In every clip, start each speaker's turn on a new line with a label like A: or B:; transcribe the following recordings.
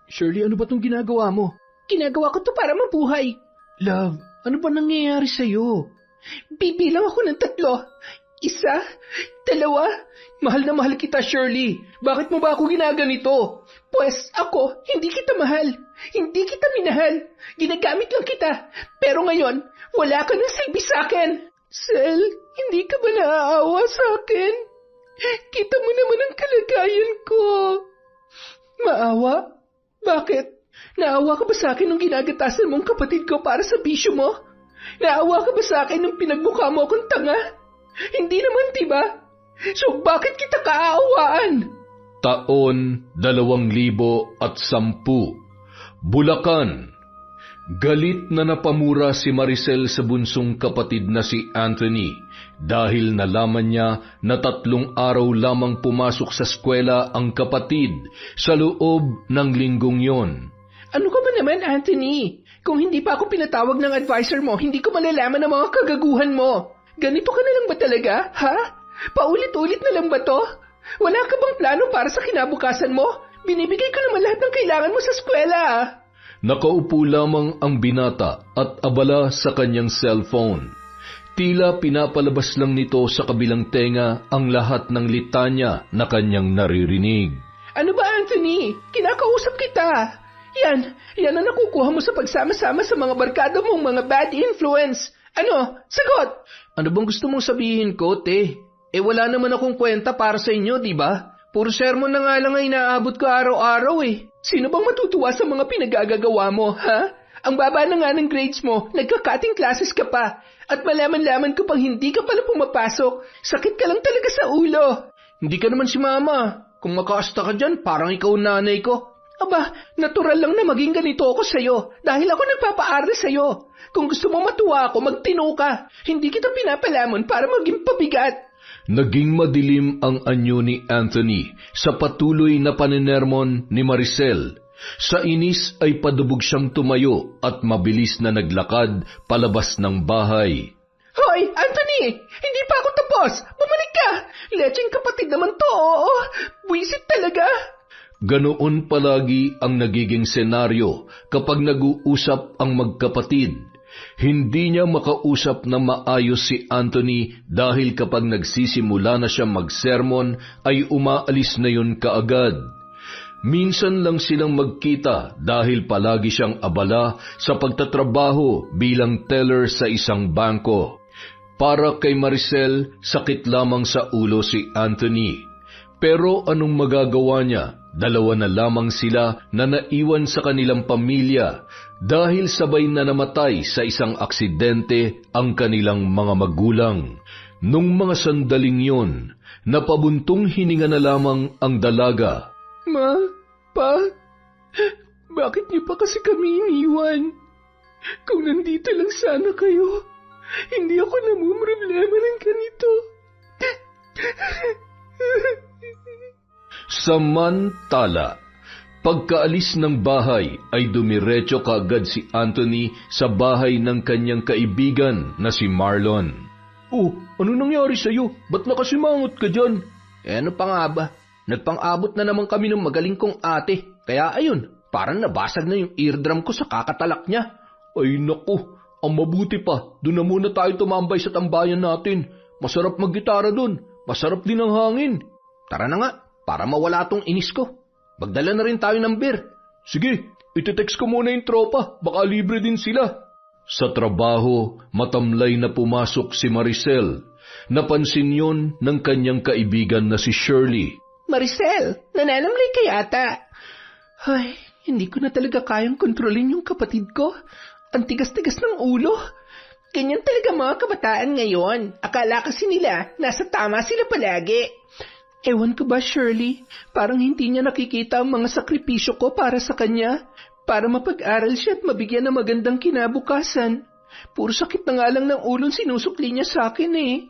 A: Shirley, ano ba tong ginagawa mo?
B: Ginagawa ko to para mabuhay.
A: Love, ano ba nangyayari sa'yo?
B: Bibilang ako ng 3. 1, 2.
A: Mahal na mahal kita, Shirley. Bakit mo ba ako ginaganito?
B: Pues ako, hindi kita mahal. Hindi kita minahal. Ginagamit lang kita. Pero ngayon, wala ka ng silbi sa'kin. Sel, hindi ka ba naaawa sa'kin? Kita mo naman ang kalagayan ko. Maawa? Bakit? Naawa ka ba sa'kin nung ginagatasan mong kapatid ko para sa bisyo mo? Naawa ka ba sa'kin nung pinagmukha mo akong tanga? Hindi naman, diba? So bakit kita kaaawaan?
C: Taon 2010, Bulacan. Galit na napamura si Maricel sa bunsong kapatid na si Anthony dahil nalaman niya na 3 araw lamang pumasok sa eskwela ang kapatid sa loob ng linggong yon.
B: Ano ka ba naman, Anthony? Kung hindi pa ako pinatawag ng advisor mo, hindi ko malalaman ang mga kagaguhan mo. Ganito ka na lang ba talaga, ha? Paulit-ulit na lang ba to? Wala ka bang plano para sa kinabukasan mo? Binibigay ko naman lahat ng kailangan mo sa eskwela.
C: Nakaupo lamang ang binata at abala sa kanyang cellphone. Tila pinapalabas lang nito sa kabilang tenga ang lahat ng litanya na kanyang naririnig.
B: Ano ba, Anthony? Kinakausap kita. Yan ang nakukuha mo sa pagsama-sama sa mga barkada mong mga bad influence. Ano? Sagot!
A: Ano bang gusto mong sabihin ko, te? Wala naman akong kwenta para sa inyo, di ba? Puro sermon na nga lang ay inaabot ko araw-araw eh.
B: Sino bang matutuwa sa mga pinagagagawa mo, ha? Ang baba na nga ng grades mo, nagka-cutting classes ka pa. At malaman-laman ko pang hindi ka pala pumapasok. Sakit ka lang talaga sa ulo.
A: Hindi ka naman si mama. Kung makaasta ka dyan, parang ikaw nanay ko.
B: Aba, natural lang na maging ganito ako sa'yo dahil ako nagpapaaral sa'yo. Kung gusto mo matuwa ako, magtino ka. Hindi kita pinapalamon para maging pabigat.
C: Naging madilim ang anyo ni Anthony sa patuloy na paninermon ni Maricel. Sa inis ay padubog siyang tumayo at mabilis na naglakad palabas ng bahay.
B: Hoy, Anthony! Hindi pa ako tapos! Bumalik ka! Lecheng kapatid naman to, oo. Buisit talaga.
C: Ganoon palagi ang nagiging senaryo kapag nag-uusap ang magkapatid. Hindi niya makausap na maayos si Anthony dahil kapag nagsisimula na siya magsermon ay umaalis na yun kaagad. Minsan lang silang magkita dahil palagi siyang abala sa pagtatrabaho bilang teller sa isang bangko. Para kay Maricel, sakit lamang sa ulo si Anthony. Pero anong magagawa niya? 2 na lamang sila na naiwan sa kanilang pamilya dahil sabay na namatay sa isang aksidente ang kanilang mga magulang. Nung mga sandaling yon, napabuntong hininga na lamang ang dalaga.
B: Ma, Pa, bakit niyo pa kasi kami iniwan? Kung nandito lang sana kayo, hindi ako namumroblema ng ganito.
C: Samantala, pagkaalis ng bahay ay dumiretso kaagad si Anthony sa bahay ng kanyang kaibigan na si Marlon.
A: Oh, ano nangyari sa'yo? Ba't nakasimangot ka dyan? Ano pa nga ba? Nagpang-abot na naman kami ng magaling kong ate. Kaya ayun, parang nabasag na yung eardrum ko sa kakatalak niya.
C: Ay naku, ang mabuti pa, doon na muna tayo tumambay sa tambayan natin. Masarap maggitara doon, masarap din ang hangin.
A: Tara na nga, para mawala tong inis ko. Magdala na rin tayo ng beer.
C: Sige, iti-text ko muna yung tropa, baka libre din sila. Sa trabaho, matamlay na pumasok si Maricel. Napansin yon ng kanyang kaibigan na si Shirley.
B: Maricel, nananamlay ka yata. Ay, hindi ko na talaga kayang kontrolin yung kapatid ko. Ang tigas-tigas ng ulo. Ganyan talaga mga kabataan ngayon. Akala kasi nila, nasa tama sila palagi. Ewan ko ba, Shirley? Parang hindi niya nakikita ang mga sakripisyo ko para sa kanya. Para mapag-aral siya at mabigyan ng magandang kinabukasan. Puro sakit na nga lang ng ulong sinusukli niya sa akin eh.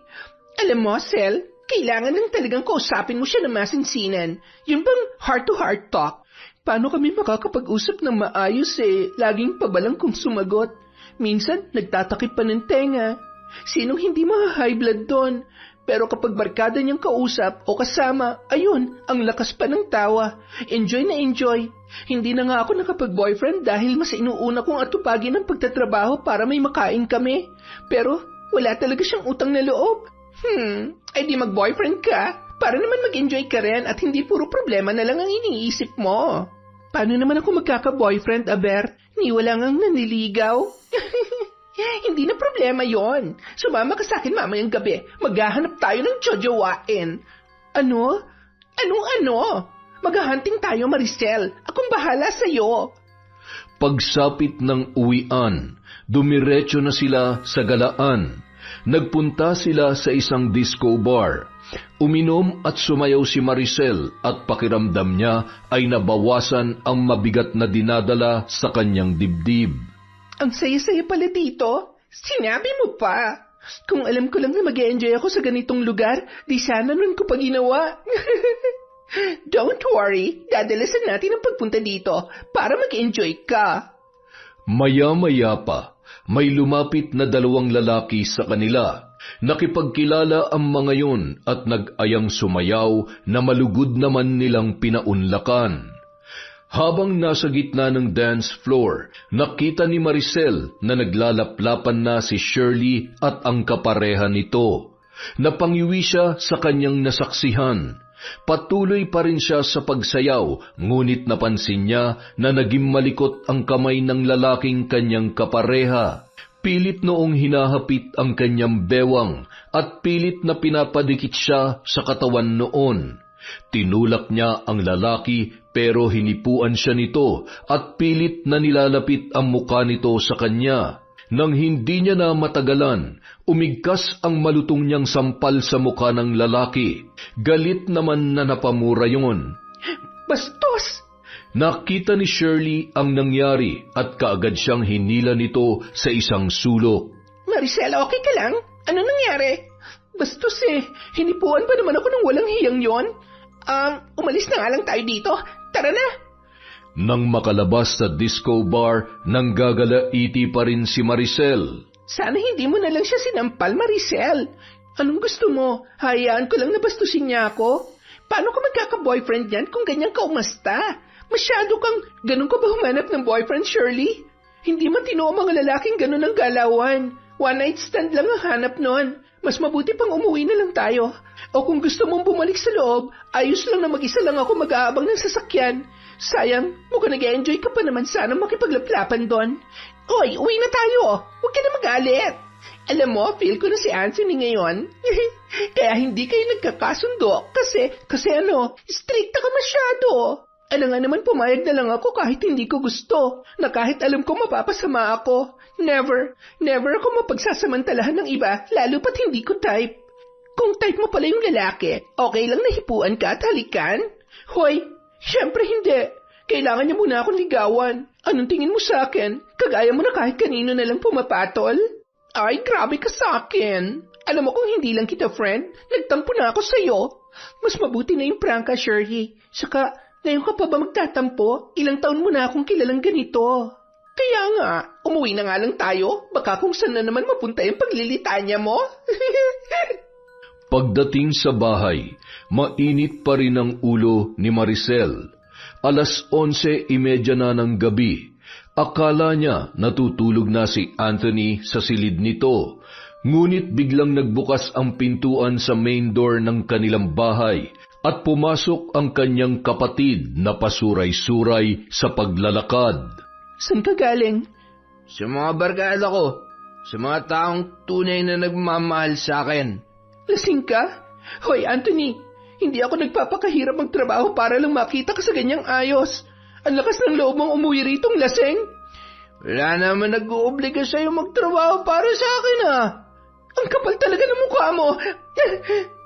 B: Alam mo, Sel, kailangan lang talagang kausapin mo siya ng masinsinan. Yung bang heart-to-heart talk? Paano kami makakapag-usap ng maayos eh? Laging pabalang kung sumagot. Minsan, nagtatakip pa ng tenga. Sinong hindi ma-high blood doon? Pero kapag barkada niyang kausap o kasama, ayun, ang lakas pa ng tawa. Enjoy na enjoy. Hindi na nga ako nakapag-boyfriend dahil mas inuuna kong atupagin ang pagtatrabaho para may makain kami. Pero wala talaga siyang utang na loob. Ay di mag-boyfriend ka para naman mag-enjoy ka rin at hindi puro problema na lang ang iniisip mo. Paano naman ako magkaka-boyfriend, Aber? Ni wala ngang naniligaw? Hindi na problema yon. Sumama ka sa akin mamayang gabi. Maghahanap tayo ng jojowain. Ano? Anong-ano? Maghahunting tayo, Maricel. Akong bahala sa'yo.
C: Pagsapit ng uwian, dumiretso na sila sa galaan. Nagpunta sila sa isang disco bar. Uminom at sumayaw si Maricel at pakiramdam niya ay nabawasan ang mabigat na dinadala sa kanyang dibdib.
B: Ang saya-saya pala dito. Sinabi mo pa. Kung alam ko lang na mag-e-enjoy ako sa ganitong lugar, di sana nun ko pa ginawa. Don't worry, dadalasan natin ang pagpunta dito para mag-enjoy ka.
C: Maya-maya pa, may lumapit na 2 lalaki sa kanila. Nakipagkilala ang mga yun at nag-ayang sumayaw na malugod naman nilang pinaunlakan. Habang nasa gitna ng dance floor, nakita ni Maricel na naglalaplapan na si Shirley at ang kapareha nito. Napangiwi siya sa kanyang nasaksihan. Patuloy pa rin siya sa pagsayaw, ngunit napansin niya na naging malikot ang kamay ng lalaking kanyang kapareha. Pilit noong hinahapit ang kanyang bewang at pilit na pinapadikit siya sa katawan noon. Tinulak niya ang lalaki pero hinipuan siya nito at pilit na nilalapit ang muka nito sa kanya. Nang hindi niya na matagalan, umigkas ang malutong niyang sampal sa muka ng lalaki. Galit naman na napamura yun.
B: Bastos!
C: Nakita ni Shirley ang nangyari at kaagad siyang hinila nito sa isang sulok.
B: Maricel, okay ka lang? Ano nangyari? Bastos hinipuan pa naman ako ng walang hiyang yon. Umalis na nga lang tayo dito. Tara na!
C: Nang makalabas sa disco bar, nanggagalaiti pa rin si Maricel.
B: Sana hindi mo na lang siya sinampal, Maricel. Anong gusto mo? Hayaan ko lang na bastusin niya ako? Paano ka magkaka-boyfriend yan kung ganyan ka umasta? Masyado kang ganun ka ba humanap ng boyfriend, Shirley? Hindi matino ang mga lalaking ganun ang galawan. One night stand lang ang hanap nun. Mas mabuti pang umuwi na lang tayo. O kung gusto mong bumalik sa loob, ayos lang na mag-isa lang ako mag-aabang ng sasakyan. Sayang, mukhang nag-enjoy ka pa naman sana makipaglaplapan doon. Oy, uwi na tayo. Huwag ka na magalit. Alam mo, feel ko na si Anthony ngayon. Kaya hindi kayo nagkakasundo kasi stricta ka masyado. Alam nga naman pumayag na lang ako kahit hindi ko gusto, na kahit alam ko mapapasama ako. Never ako mapagsasamantalahan ng iba, lalo pat hindi ko type. Kung type mo pala yung lalaki, okay lang na hipuan ka at halikan? Hoy, syempre hindi. Kailangan niya muna akong ligawan. Anong tingin mo sa akin? Kagaya mo na kahit kanino na lang pumapatol? Ay, grabe ka sa akin. Alam mo kung hindi lang kita friend, nagtampo na ako sa'yo. Mas mabuti na yung pranka, Shirley. Saka, ngayon ka pa ba magtatampo? Ilang taon mo na akong kilalang ganito. Kaya nga, umuwi na nga lang tayo. Baka kung saan na naman mapunta yung paglilitanya mo.
C: Pagdating sa bahay, mainit pa rin ang ulo ni Maricel. 11:30 na ng gabi. Akala niya natutulog na si Anthony sa silid nito. Ngunit biglang nagbukas ang pintuan sa main door ng kanilang bahay at pumasok ang kanyang kapatid na pasuray-suray sa paglalakad.
B: Saan ka galing?
A: Sa mga barkada ko. Sa mga taong tunay na nagmamahal sa akin.
B: Lasing ka? Hoy, Anthony, hindi ako nagpapakahirap magtrabaho para lang makita ka sa ganyang ayos. Ang lakas ng loob mong umuwi ritong lasing.
A: Wala naman nag-uubliga sa'yo magtrabaho para sa akin
B: Ang kapal talaga ng mukha mo.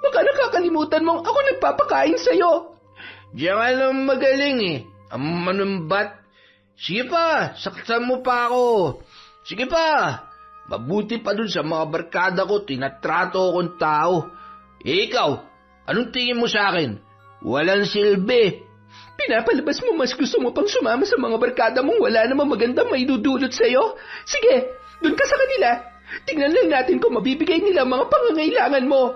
B: Baka nakakalimutan mong ako nagpapakain sa'yo.
A: Diyan ka lang magaling Ang manumbat. Sige pa, saktan mo pa ako. Sige pa. Mabuti pa dun sa mga barkada ko, tinatrato akong tao. Ikaw, anong tingin mo sa akin? Walang silbi.
B: Pinapalabas mo mas gusto mo pang sumama sa mga barkada mong wala namang magandang may dudulot sa'yo? Sige, dun ka sa kanila. Tingnan lang natin kung mabibigay nila mga pangangailangan mo.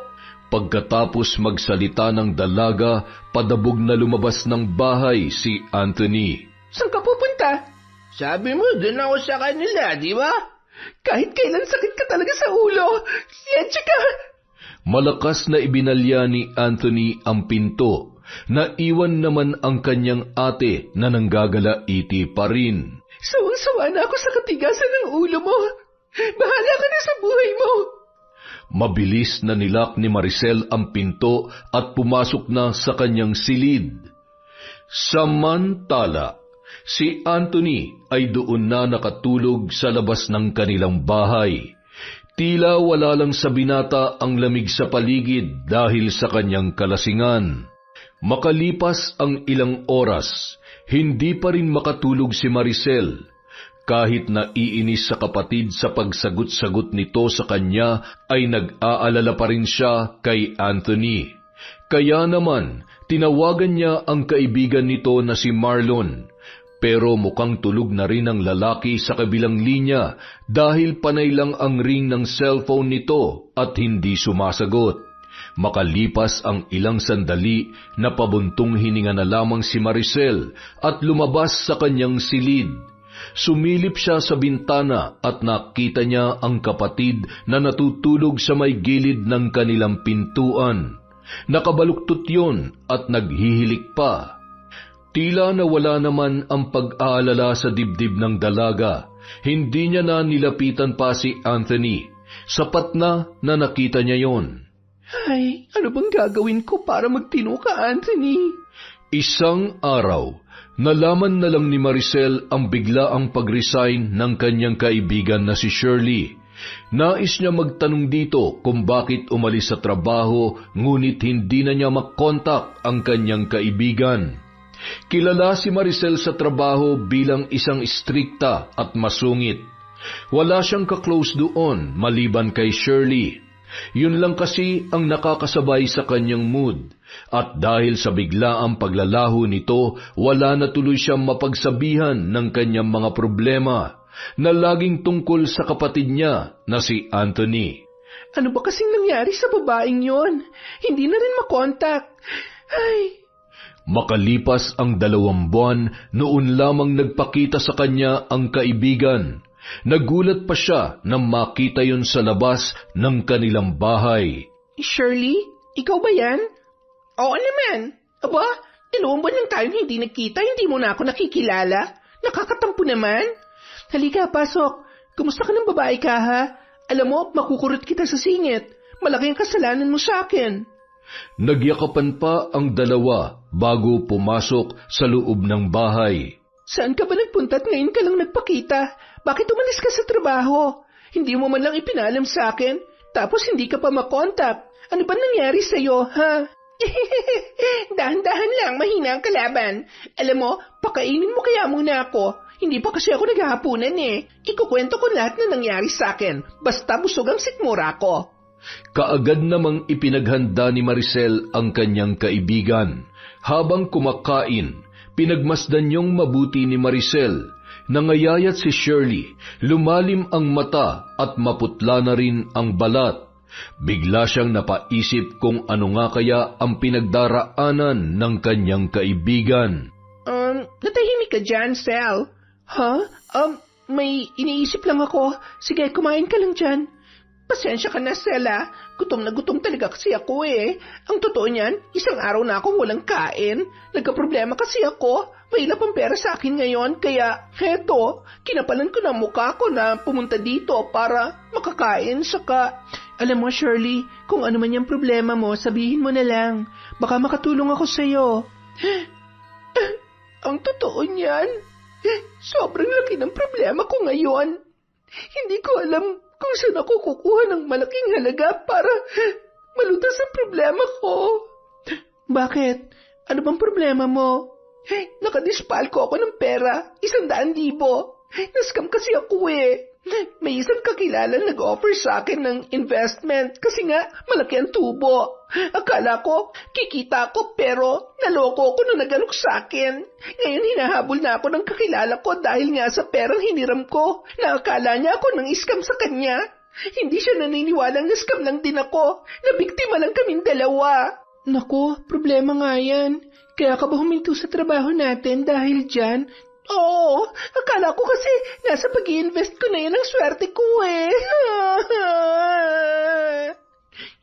C: Pagkatapos magsalita ng dalaga, padabog na lumabas ng bahay si Anthony.
B: Saan ka pupunta?
A: Sabi mo, dun ako sa kanila, di ba?
B: Kahit kailan sakit ka talaga sa ulo. Leche ka!
C: Malakas na ibinalya ni Anthony ang pinto. Naiwan naman ang kanyang ate na nanggagalaiti pa rin.
B: Sawang-sawa na ako sa katigasan ng ulo mo. Bahala ka na sa buhay mo.
C: Mabilis na nilak ni Maricel ang pinto at pumasok na sa kanyang silid. Samantala, si Anthony ay doon na nakatulog sa labas ng kanilang bahay. Tila wala lang sa binata ang lamig sa paligid dahil sa kanyang kalasingan. Makalipas ang ilang oras, hindi pa rin makatulog si Maricel. Kahit naiinis sa kapatid sa pagsagot-sagot nito sa kanya, ay nag-aalala pa rin siya kay Anthony. Kaya naman, tinawagan niya ang kaibigan nito na si Marlon. Pero mukhang tulog na rin ang lalaki sa kabilang linya dahil panay lang ang ring ng cellphone nito at hindi sumasagot. Makalipas ang ilang sandali, napabuntong hininga na lamang si Maricel at lumabas sa kanyang silid. Sumilip siya sa bintana at nakita niya ang kapatid na natutulog sa may gilid ng kanilang pintuan. Nakabaluktot yun at naghihilik pa. Tila nawala naman ang pag-aalala sa dibdib ng dalaga. Hindi niya na nilapitan pa si Anthony. Sapat na nakita niya yon.
B: Ay, ano bang gagawin ko para magtino ka, Anthony?
C: Isang araw, nalaman na lang ni Maricel ang biglaang pag-resign ng kanyang kaibigan na si Shirley. Nais niya magtanong dito kung bakit umalis sa trabaho, ngunit hindi na niya makontak ang kanyang kaibigan. Kilala si Maricel sa trabaho bilang isang istrikta at masungit. Wala siyang ka-close doon maliban kay Shirley. Yun lang kasi ang nakakasabay sa kanyang mood. At dahil sa biglaang paglalaho nito, wala na tuloy siyang mapagsabihan ng kanyang mga problema na laging tungkol sa kapatid niya na si Anthony.
B: Ano ba kasing nangyari sa babaeng yon? Hindi na rin makontak. Ay...
C: Makalipas ang 2 buwan, noon lamang nagpakita sa kanya ang kaibigan. Nagulat pa siya nang makita yon sa labas ng kanilang bahay.
B: Shirley, ikaw ba yan? Oo naman. Aba, 2 buwan lang tayong hindi nagkita, hindi mo na ako nakikilala. Nakakatampo naman. Halika, pasok. Kumusta ka ng babae ka, ha? Alam mo, makukurot kita sa singit. Malaki ang kasalanan mo sa akin.
C: Nagyakapan pa ang dalawa bago pumasok sa loob ng bahay.
B: Saan ka ba nagpunta at ngayon ka lang nagpakita? Bakit umalis ka sa trabaho? Hindi mo man lang ipinalam sa akin, tapos hindi ka pa makontak. Ano ba nangyari sa'yo, ha? Dahan-dahan lang, mahina ang kalaban. Alam mo, pakainin mo kaya muna ako. Hindi pa kasi ako naghahapunan eh. Ikukwento ko lahat na nangyari sa akin, basta busog ang sikmura ko.
C: Kaagad namang ipinaghanda ni Maricel ang kanyang kaibigan. Habang kumakain, pinagmasdan niyong mabuti ni Maricel. Nangayayat si Shirley, lumalim ang mata at maputla na rin ang balat. Bigla siyang napaisip kung ano nga kaya ang pinagdaraanan ng kanyang kaibigan.
B: Natahimik ka dyan, Sel. Ha? May iniisip lang ako. Sige, kumain ka lang dyan. Pasensya ka na, Sela. Gutom na gutom talaga kasi ako eh. Ang totoo niyan, 1 araw na akong walang kain. Nagka-problema kasi ako. Mahilap ang pera sa akin ngayon, kaya heto, kinapalan ko na mukha ko na pumunta dito para makakain. Saka, alam mo Shirley, kung ano man yung problema mo, sabihin mo na lang. Baka makatulong ako sa'yo. Ang totoo niyan, sobrang laki ng problema ko ngayon. Hindi ko alam kung saan ako kukuha ng malaking halaga para malutas ang problema ko. Bakit? Ano bang problema mo? Nakadispal ko ako ng pera, 100,000. Nascam kasi ako eh. May isang kakilala nag-offer sa akin ng investment kasi nga malaki ang tubo. Akala ko kikita ako pero naloko ako nung nagalok sa akin. Ngayon hinahabol na ako ng kakilala ko dahil nga sa perang hiniram ko. Nakakala niya ako ng iskam sa kanya. Hindi siya naniniwalang na scam lang din ako. Nabiktima lang kaming dalawa. Naku, problema nga yan. Kaya ka ba huminto sa trabaho natin dahil dyan? Oo, akala ko kasi nasa pag-i-invest ko na yan ang swerte ko eh.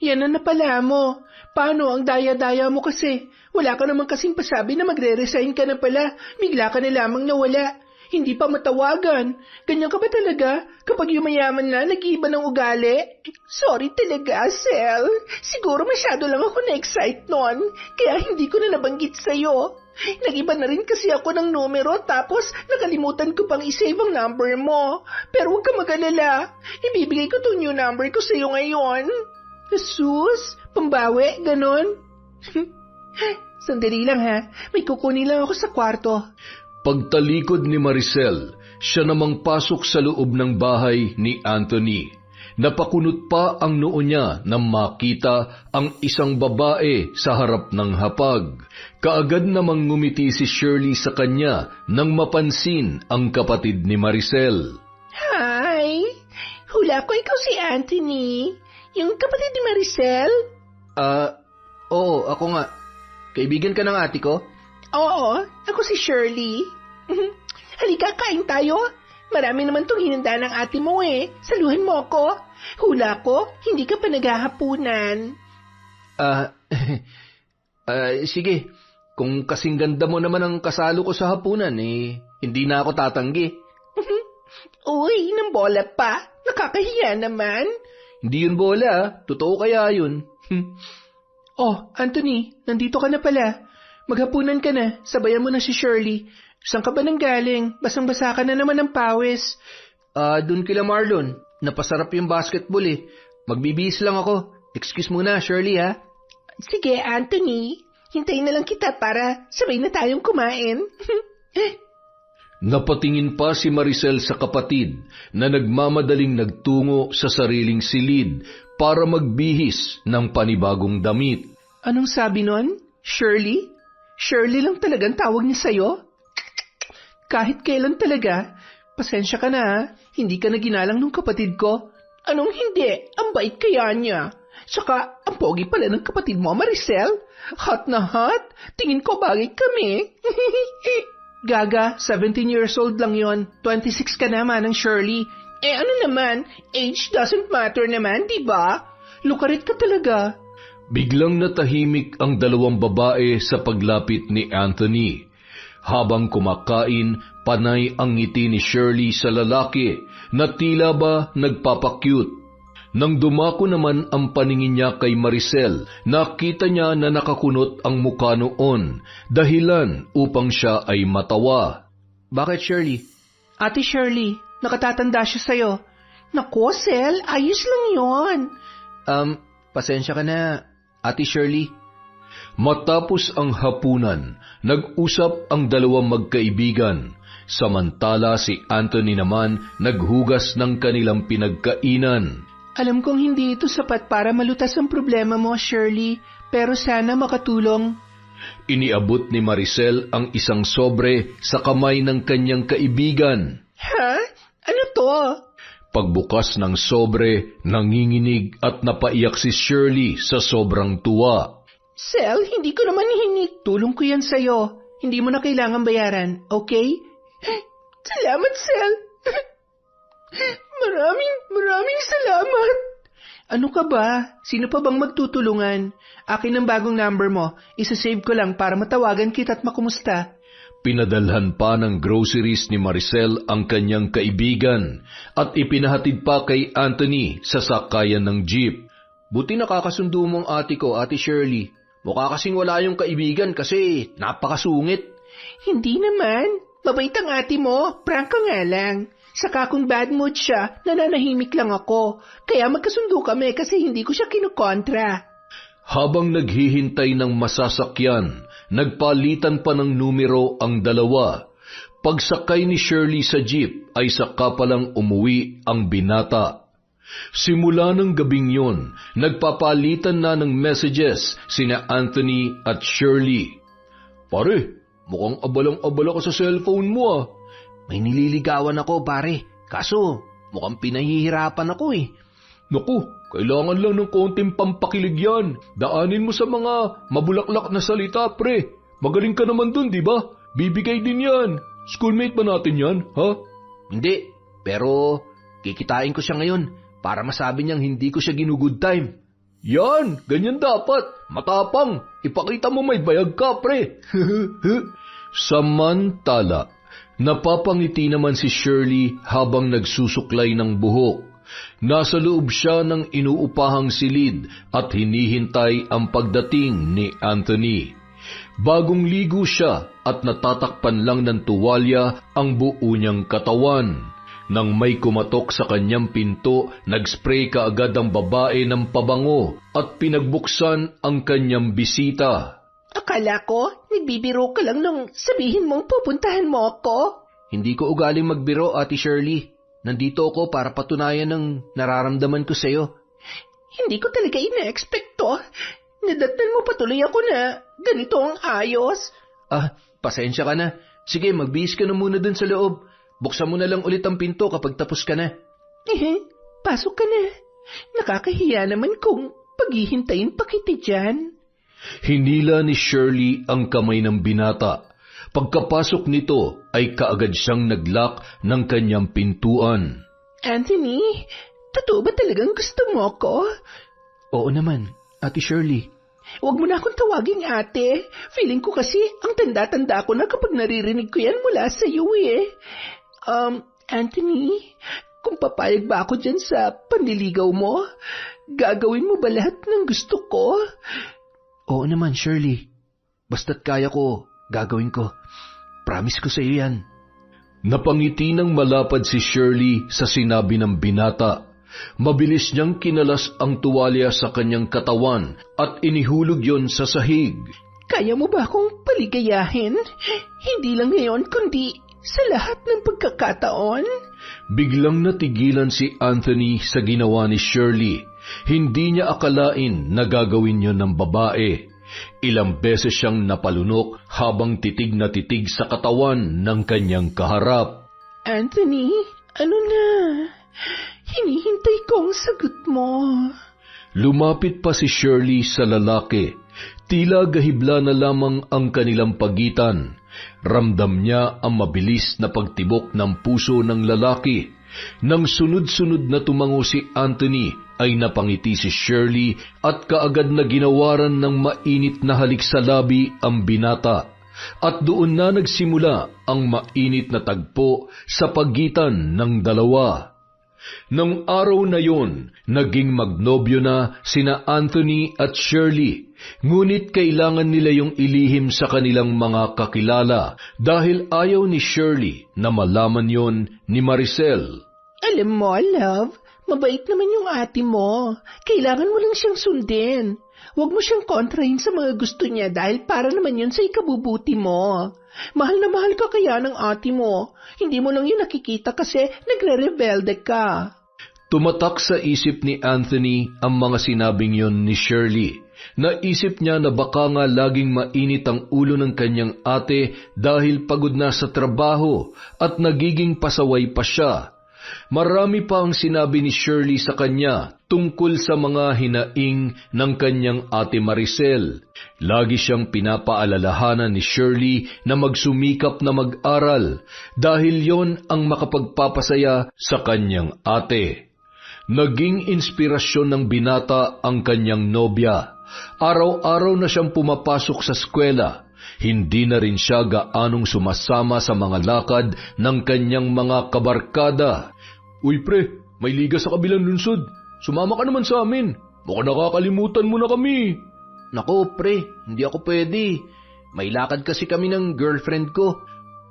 B: Yan na napala mo. Paano ang daya-daya mo kasi? Wala ka naman kasing pasabi na magre-resign ka na pala. Bigla ka na lamang nawala. Hindi pa matawagan. Ganyan ka ba talaga? Kapag yumayaman na, nag-iiba ng ugali? Sorry talaga, Sel. Siguro masyado lang ako na-excite noon. Kaya hindi ko na nabanggit sa'yo. Nag-iba na rin kasi ako ng numero tapos nakalimutan ko pang isave ang number mo. Pero huwag ka mag-alala. Ibibigay ko itong new number ko sa'yo ngayon. Jesus, pambawi, ganon. Sandali lang ha. May kukunin lang ako sa kwarto.
C: Pagtalikod ni Maricel, siya namang pasok sa loob ng bahay ni Anthony. Napakunot pa ang noo niya nang makita ang isang babae sa harap ng hapag. Kaagad namang ngumiti si Shirley sa kanya nang mapansin ang kapatid ni Maricel.
B: Hi! Hula ko ikaw si Anthony. Yung kapatid ni Maricel?
A: Oo, ako nga. Kaibigan ka ng ate ko?
B: Oo, ako si Shirley. Halika, kain tayo. Marami naman itong hinanda ng ate mo eh. Saluhan mo ako. Hula ko, hindi ka pa naghahapunan.
A: Sige. Kung kasing ganda mo naman ang kasalo ko sa hapunan, hindi na ako tatanggi.
B: Uy, nang bola pa. Nakakahiya naman.
A: Hindi yun bola, totoo kaya yun.
B: Oh, Anthony, nandito ka na pala. Maghapunan ka na, sabayan mo na si Shirley. Saan ka ba nang galing? Basang-basa ka na naman ng pawis.
A: Dun kila Marlon. Napasarap yung basketball eh. Magbibihis lang ako. Excuse muna, Shirley ha.
B: Sige, Anthony. Hintayin na lang kita para sabay na tayong kumain.
C: Napatingin pa si Maricel sa kapatid na nagmamadaling nagtungo sa sariling silid para magbihis ng panibagong damit.
B: Anong sabi nun? Shirley? Shirley lang talagang tawag niya sa'yo? Kahit kailan talaga, pasensya ka na ha. Hindi ka na ginalang ng kapatid ko. Anong hindi? Ang bait kaya niya. Saka, ang pogi pala ng kapatid mo, Maricel. Hot na hot. Tingin ko bagay kami. Gaga, 17 years old lang yon. 26 ka naman ng Shirley. Ano naman? Age doesn't matter naman, di ba? Lukarit ka talaga.
C: Biglang natahimik ang dalawang babae sa paglapit ni Anthony. Habang kumakain, panay ang ngiti ni Shirley sa lalaki na tila ba nagpapakyut. Nang dumako naman ang paningin niya kay Maricel, nakita niya na nakakunot ang mukha noon, dahilan upang siya ay matawa.
A: Bakit, Shirley?
B: Ate Shirley, nakatatanda siya sa'yo. Naku, Sel, ayos lang yon.
A: Pasensya ka na, Ate Shirley.
C: Matapos ang hapunan, nag-usap ang dalawang magkaibigan. Samantala si Anthony naman naghugas ng kanilang pinagkainan.
B: Alam kong hindi ito sapat para malutas ang problema mo, Shirley, pero sana makatulong.
C: Iniabot ni Maricel ang isang sobre sa kamay ng kanyang kaibigan.
B: Ha? Ano to?
C: Pagbukas ng sobre, nanginginig at napaiyak si Shirley sa sobrang tuwa.
B: Sel, hindi ko naman hinig. Tulong ko yan sa'yo. Hindi mo na kailangan bayaran, okay? Salamat, Sel. Maraming salamat. Ano ka ba? Sino pa bang magtutulungan? Akin ang bagong number mo. Isa-save ko lang para matawagan kita at makumusta.
C: Pinadalhan pa ng groceries ni Maricel ang kanyang kaibigan at ipinahatid pa kay Anthony sa sakayan ng jeep.
A: Buti nakakasundo mong ate ko, Ate Shirley. Mukha kasing wala yung kaibigan kasi napakasungit.
B: Hindi naman. Mabait ang ate mo. Prank ka nga lang. Saka kung bad mood siya, nananahimik lang ako. Kaya magkasundo kami kasi hindi ko siya kinukontra.
C: Habang naghihintay ng masasakyan, nagpalitan pa ng numero ang dalawa. Pagsakay ni Shirley sa jeep ay saka palang umuwi ang binata. Simula ng gabing yon, nagpapalitan na ng messages sina Anthony at Shirley. Pare, mukhang abalang-abala ka sa cellphone mo ah.
A: May nililigawan ako, pare. Kaso, mukhang pinahihirapan ako eh.
C: Naku, kailangan lang ng konting pampakilig yan. Daanin mo sa mga mabulaklak na salita, pre. Magaling ka naman dun, di ba? Bibigay din yan. Schoolmate ba natin yan, ha?
A: Hindi, pero kikitain ko siya ngayon para masabi niyang hindi ko siya ginugood time.
C: Yan, ganyan dapat. Matapang. Ipakita mo may bayag ka, pre. Samantala, napapangiti naman si Shirley habang nagsusuklay ng buhok. Nasa loob siya ng inuupahang silid at hinihintay ang pagdating ni Anthony. Bagong ligo siya at natatakpan lang ng tuwalya ang buo niyang katawan. Nang may kumatok sa kanyang pinto, nagspray kaagad ang babae ng pabango at pinagbuksan ang kanyang bisita.
B: Akala ko, nagbibiro ka lang nung sabihin mong pupuntahan mo ako.
A: Hindi ko ugaling magbiro, Ate Shirley. Nandito ako para patunayan ng nararamdaman ko sa'yo.
B: Hindi ko talaga ina-expect to. Nadatnan mo patuloy ako na ganito ang ayos.
A: Pasensya ka na. Sige, magbihis ka na muna dun sa loob. Buksan mo na lang ulit ang pinto kapag tapos ka na.
B: Pasok ka na. Nakakahiya naman kung paghihintayin pa kita dyan.
C: Hinila ni Shirley ang kamay ng binata. Pagkapasok nito ay kaagad siyang naglock ng kanyang pintuan.
B: Anthony, totoo ba talagang gusto mo ko?
A: Oo naman, Ate Shirley.
B: Huwag mo na akong tawaging ate. Feeling ko kasi ang tanda-tanda ko na kapag naririnig ko yan mula sa iyo eh. Anthony, kung papayag ba ako dyan sa panliligaw mo, gagawin mo ba lahat ng gusto ko?
A: Oo naman, Shirley. Basta't kaya ko, gagawin ko. Promise ko sa iyo yan.
C: Napangiti ng malapad si Shirley sa sinabi ng binata. Mabilis niyang kinalas ang tuwalya sa kanyang katawan at inihulog yon sa sahig.
B: Kaya mo ba akong paligayahin? Hindi lang ngayon kundi sa lahat ng pagkakataon?
C: Biglang natigilan si Anthony sa ginawa ni Shirley. Hindi niya akalain na gagawin yon ng babae. Ilang beses siyang napalunok habang titig na titig sa katawan ng kanyang kaharap.
B: Anthony, ano na? Hinihintay ko ang sagot mo.
C: Lumapit pa si Shirley sa lalaki. Tila gahibla na lamang ang kanilang pagitan. Ramdam niya ang mabilis na pagtibok ng puso ng lalaki. Nang sunod-sunod na tumango si Anthony, ay napangiti si Shirley at kaagad na ginawaran ng mainit na halik sa labi ang binata. At doon na nagsimula ang mainit na tagpo sa pagitan ng dalawa. Nang araw na yon, naging magnobyo na sina Anthony at Shirley, ngunit kailangan nila yung ilihim sa kanilang mga kakilala dahil ayaw ni Shirley na malaman yon ni Maricel.
B: Alam mo, love, mabait naman yung ate mo. Kailangan mo lang siyang sundin. Huwag mo siyang kontrahin sa mga gusto niya dahil para naman yun sa ikabubuti mo. Mahal na mahal ka kaya ng ate mo. Hindi mo lang yun nakikita kasi nagre-rebelde ka.
C: Tumatak sa isip ni Anthony ang mga sinabing yon ni Shirley. Naisip niya na baka nga laging mainit ang ulo ng kanyang ate dahil pagod na sa trabaho at nagiging pasaway pa siya. Marami pa ang sinabi ni Shirley sa kanya tungkol sa mga hinaing ng kanyang ate Maricel. Lagi siyang pinapaalalahanan ni Shirley na magsumikap na mag-aral dahil yon ang makapagpapasaya sa kanyang ate. Naging inspirasyon ng binata ang kanyang nobya. Araw-araw na siyang pumapasok sa eskwela. Hindi na rin siya gaanong sumasama sa mga lakad ng kanyang mga kabarkada. Uy pre, may liga sa kabilang lungsod. Sumama ka naman sa amin. Baka nakakalimutan mo na kami.
A: Nako pre, hindi ako pwede. May lakad kasi kami ng girlfriend ko.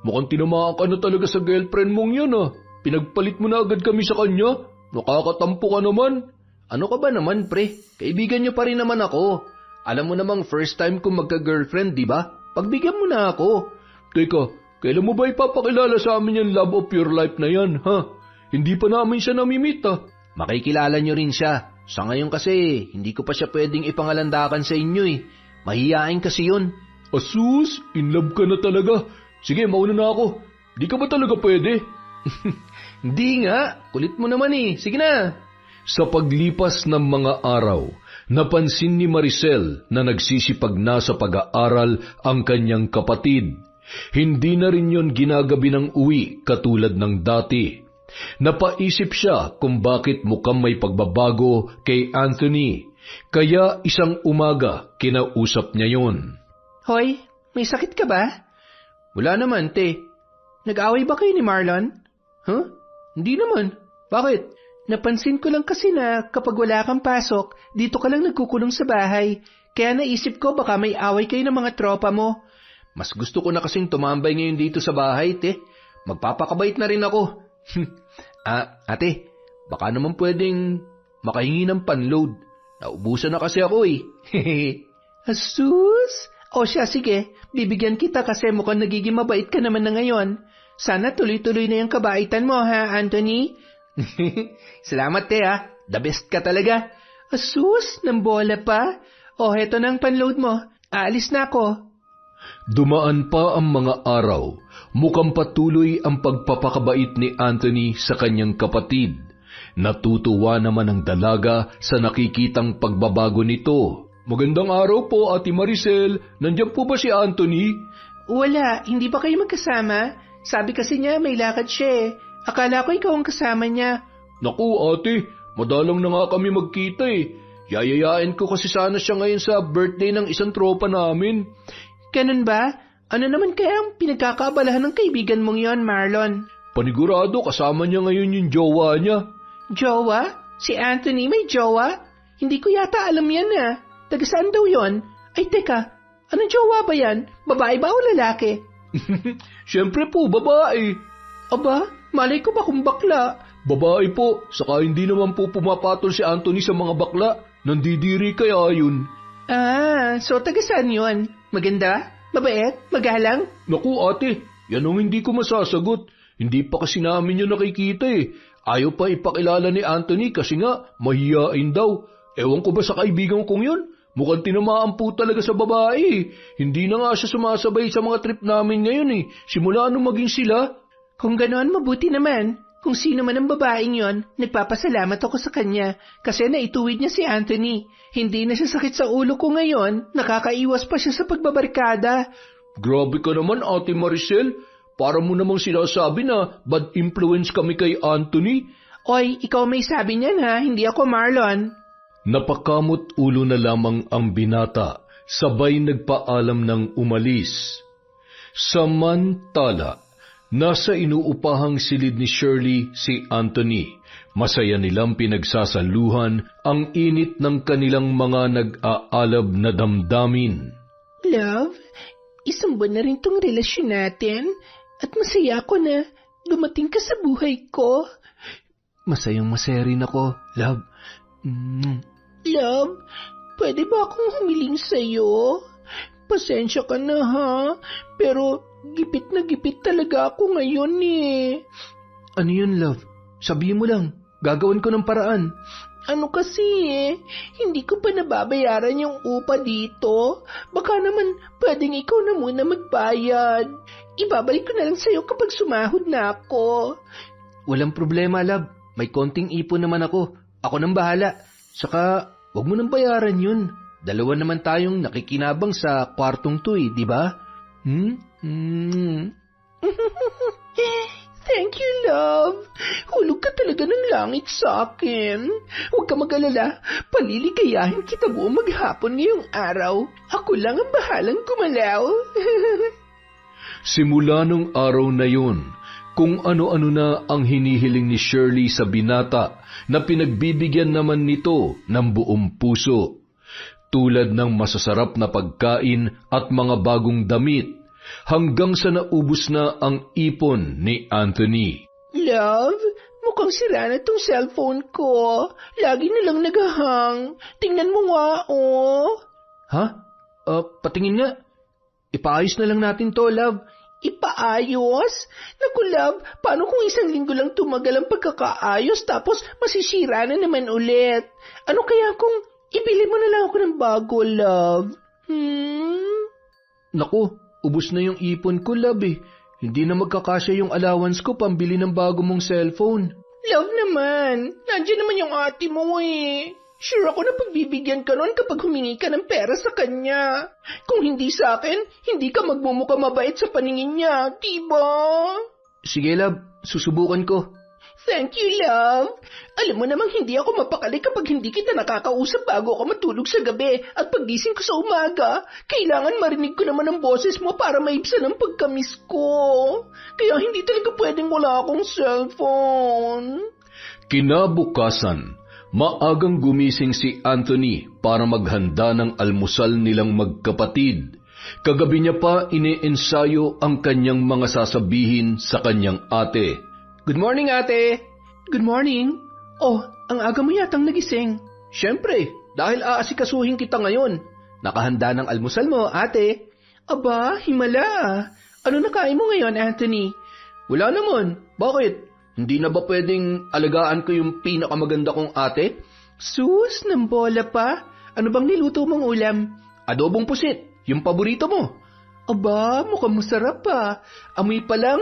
C: Mukhang tinamaan ka na talaga sa girlfriend mong yan ah. Pinagpalit mo na agad kami sa kanya. Nakakatampo ka naman.
A: Ano ka ba naman pre? Kaibigan niyo pa rin naman ako. Alam mo namang first time kong magka-girlfriend, di ba? Pagbigyan mo na ako.
C: Teka, kailan mo ba ipapakilala sa amin yung love of your life na yan, ha? Hindi pa namin siya namimit, ha?
A: Makikilala niyo rin siya. Sa ngayon kasi, hindi ko pa siya pwedeng ipangalandakan sa inyo eh. Mahihain kasi yun.
C: Asus, in love ka na talaga. Sige, mauna na ako. Di ka ba talaga pwede?
A: Hindi nga, kulit mo naman eh. Sige na.
C: Sa paglipas ng mga araw, napansin ni Maricel na nagsisipag na sa pag-aaral ang kanyang kapatid. Hindi na rin yon ginagabi ng uwi katulad ng dati. Napaisip siya kung bakit mukhang may pagbabago kay Anthony, kaya isang umaga kinausap niya yon.
B: Hoy, may sakit ka ba?
A: Wala naman, te.
B: Nag-away ba kayo ni Marlon?
A: Huh? Hindi naman. Bakit?
B: Napansin ko lang kasi na kapag wala kang pasok, dito ka lang nagkukulong sa bahay. Kaya naisip ko baka may away kayo ng mga tropa mo.
A: Mas gusto ko na kasing tumambay ngayon dito sa bahay, te. Magpapakabait na rin ako. Ate, baka naman pwedeng makahingi ng panload. Naubusan na kasi ako eh.
B: Asus! O siya, sige. Bibigyan kita kasi mukhang nagiging mabait ka naman na ngayon. Sana tuloy-tuloy na yung kabaitan mo, ha, Anthony?
A: Salamat, te, ha. The best ka talaga.
B: Asus, ng bola pa. O, heto na ang panload mo. Aalis na ako.
C: Dumaan pa ang mga araw. Mukhang patuloy ang pagpapakabait ni Anthony sa kanyang kapatid. Natutuwa naman ang dalaga sa nakikitang pagbabago nito. Magandang araw po, Ate Maricel. Nandiyan po ba si Anthony?
B: Wala, hindi ba kayo magkasama? Sabi kasi niya may lakad siya eh. Akala ko ikaw ang kasama niya.
C: Naku, ate, madalang na nga kami magkita eh. Yayayain ko kasi sana siya ngayon sa birthday ng isang tropa namin.
B: Ganun ba? Ano naman kaya ang pinagkakaabalahan ng kaibigan mong yon, Marlon?
C: Panigurado kasama niya ngayon yung jowa niya.
B: Jowa? Si Anthony may jowa? Hindi ko yata alam yan ah. Taga saan daw yon? Ay teka, anong jowa ba yan? Babae ba o lalaki?
C: Siyempre po, babae.
B: Aba, malay ko ba kung bakla?
C: Babae po, saka hindi naman po pumapatol si Anthony sa mga bakla. Nandidiri kaya yun.
B: Ah, so taga saan yun? Maganda? Mabait? Magalang?
C: Naku ate, yan ang hindi ko masasagot. Hindi pa kasi namin yun nakikita eh. Ayaw pa ipakilala ni Anthony kasi nga mahiyain daw. Ewan ko ba sa kaibigan kong yun? Mukhang tinamaan po talaga sa babae eh. Hindi na nga siya sumasabay sa mga trip namin ngayon eh. Simula nung maging sila.
B: Kung ganoon, mabuti naman. Kung sino man ang babaeng yon, nagpapasalamat ako sa kanya kasi naituwid niya si Anthony. Hindi na siya sakit sa ulo ko ngayon, nakakaiwas pa siya sa pagbabarkada.
C: Grabe ka naman, Ate Maricel. Para mo namang sinasabi na bad influence kami kay Anthony.
B: Oy, ikaw may sabi niyan ha, hindi ako Marlon.
C: Napakamot ulo na lamang ang binata, sabay nagpaalam ng umalis. Samantala, nasa inuupahang silid ni Shirley si Anthony. Masaya nilang pinagsasaluhan ang init ng kanilang mga nag-aalab na damdamin.
B: Love, isang buwan na rin tong relasyon natin at masaya ako na dumating ka sa buhay ko.
A: Masayang masaya rin ako, love.
B: Love, pwede ba akong humiling sa'yo? Pasensya ka na ha, pero gipit na gipit talaga ako ngayon eh.
A: Ano yun, love? Sabihin mo lang, gagawin ko ng paraan.
B: Ano kasi eh, hindi ko pa nababayaran yung upa dito. Baka naman pwedeng ikaw na muna magbayad. Ibabalik ko na lang sa'yo kapag sumahod na ako.
A: Walang problema, love. May konting ipon naman ako. Ako nang bahala. Saka, wag mo nang bayaran yun. Dalawa naman tayong nakikinabang sa kwartong to eh, di ba?
B: Thank you, love. Hulog ka talaga ng langit sa akin. Huwag ka mag-alala. Paliligayahin kita buong maghapon ngayong araw. Ako lang ang bahalang gumalaw.
C: Simula nung araw na yun, kung ano-ano na ang hinihiling ni Shirley sa binata na pinagbibigyan naman nito ng buong puso. Tulad ng masasarap na pagkain at mga bagong damit, hanggang sa naubos na ang ipon ni Anthony.
B: Love, mukhang sira na tong cellphone ko. Lagi na lang nagahang. Tingnan mo nga, oh.
A: Ha? Patingin nga. Ipaayos na lang natin to, love.
B: Ipaayos? Naku, love, paano kung isang linggo lang tumagal ang pagkakaayos tapos masisira na naman ulit? Ano kaya kung ibili mo na lang ako ng bago, love?
A: Naku, ubos na yung ipon ko, love eh. Hindi na magkakasya yung allowance ko pambili ng bago mong cellphone.
B: Love naman. Nandiyan naman yung ate mo eh. Sure ako na pagbibigyan ka nun kapag humingi ka ng pera sa kanya. Kung hindi sa akin, hindi ka magmumukha mabait sa paningin niya, diba?
A: Sige, love. Susubukan ko.
B: Thank you, love. Alam mo namang hindi ako mapakali kapag hindi kita nakakausap bago ako matulog sa gabi at paggising ko sa umaga. Kailangan marinig ko naman ang boses mo para maibsan ang pagkamiss ko. Kaya hindi talaga pwedeng wala akong cellphone.
C: Kinabukasan, maagang gumising si Anthony para maghanda ng almusal nilang magkapatid. Kagabi niya pa ine-ensayo ang kanyang mga sasabihin sa kanyang ate.
A: Good morning, ate.
B: Good morning. Oh, ang aga mo yatang nagising.
A: Siyempre, dahil aasikasuhin kita ngayon. Nakahanda ng almusal mo, ate.
B: Aba, himala. Ano nakain mo ngayon, Anthony?
A: Wala naman. Bakit? Hindi na ba pwedeng alagaan ko yung pinakamaganda kong ate?
B: Sus, ng bola pa. Ano bang niluto mong ulam?
A: Adobong pusit, yung paborito mo.
B: Aba, mukhang masarap pa. Amoy pa lang.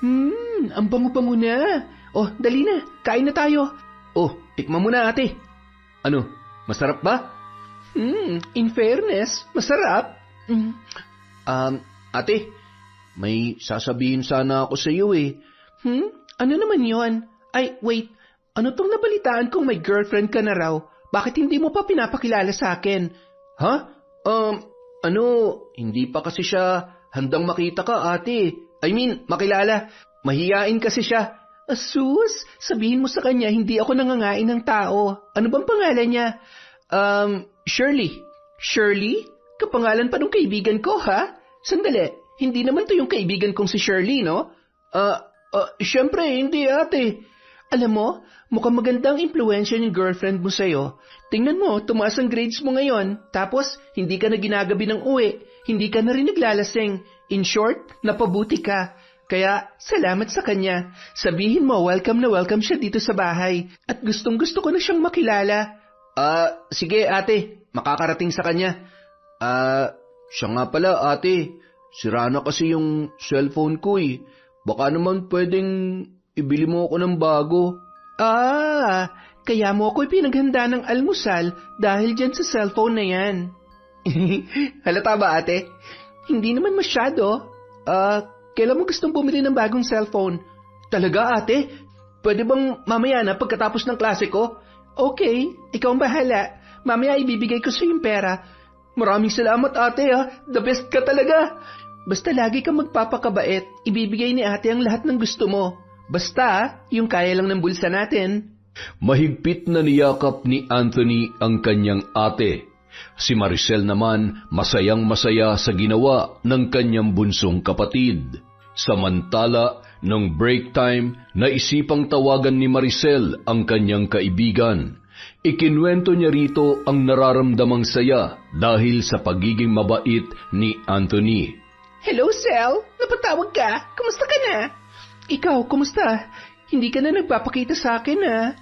B: Ang bango-bango na. Oh, dali na. Kain na tayo.
A: Oh, tikman mo na, ate. Ano, masarap ba?
B: In fairness, masarap.
A: Ate, may sasabihin sana ako sa iyo eh.
B: Ano naman yon? Ay, wait. Ano tong nabalitaan kong may girlfriend ka na raw? Bakit hindi mo pa pinapakilala sa akin?
A: Ha? Hindi pa kasi siya handang makita ka, ate. I mean, makilala. Mahiyain kasi siya.
B: Asus, sabihin mo sa kanya hindi ako nangangain ng tao. Ano bang pangalan niya?
A: Shirley.
B: Shirley? Kapangalan pa nung kaibigan ko, ha? Sandali, hindi naman to yung kaibigan kong si Shirley, no?
A: Siyempre, hindi, ate.
B: Alam mo, mukhang magandang impluensya ng girlfriend mo sa'yo. Tingnan mo, tumaas ang grades mo ngayon. Tapos, hindi ka na ginagabi ng uwi. Hindi ka na rin naglalasing. In short, napabuti ka. Kaya, salamat sa kanya. Sabihin mo, welcome na welcome siya dito sa bahay. At gustong-gusto ko na siyang makilala.
A: Sige, ate. Makakarating sa kanya. Siya nga pala, ate. Sira na kasi yung cellphone ko eh. Baka naman pwedeng ibili mo ako ng bago.
B: Kaya mo ako pinaghanda ng almusal dahil dyan sa cellphone na yan.
A: Halata ba, ate?
B: Hindi naman masyado. Kailan mo gustong bumili ng bagong cellphone?
A: Talaga, ate? Pwede bang mamaya na pagkatapos ng klase ko?
B: Okay, ikaw ang bahala. Mamaya ibibigay ko sa yung pera.
A: Maraming salamat, ate, ha? The best ka talaga.
B: Basta lagi kang magpapakabait, ibibigay ni ate ang lahat ng gusto mo. Basta, yung kaya lang ng bulsa natin.
C: Mahigpit na niyakap ni Anthony ang kanyang ate. Si Maricel naman masayang-masaya sa ginawa ng kanyang bunsong kapatid. Samantala, nung break time, naisipang tawagan ni Maricel ang kanyang kaibigan. Ikinwento niya rito ang nararamdamang saya dahil sa pagiging mabait ni Anthony.
B: Hello, Sel. Napatawag ka? Kumusta ka na? Ikaw, kumusta? Hindi ka na nagpapakita sa akin, ha?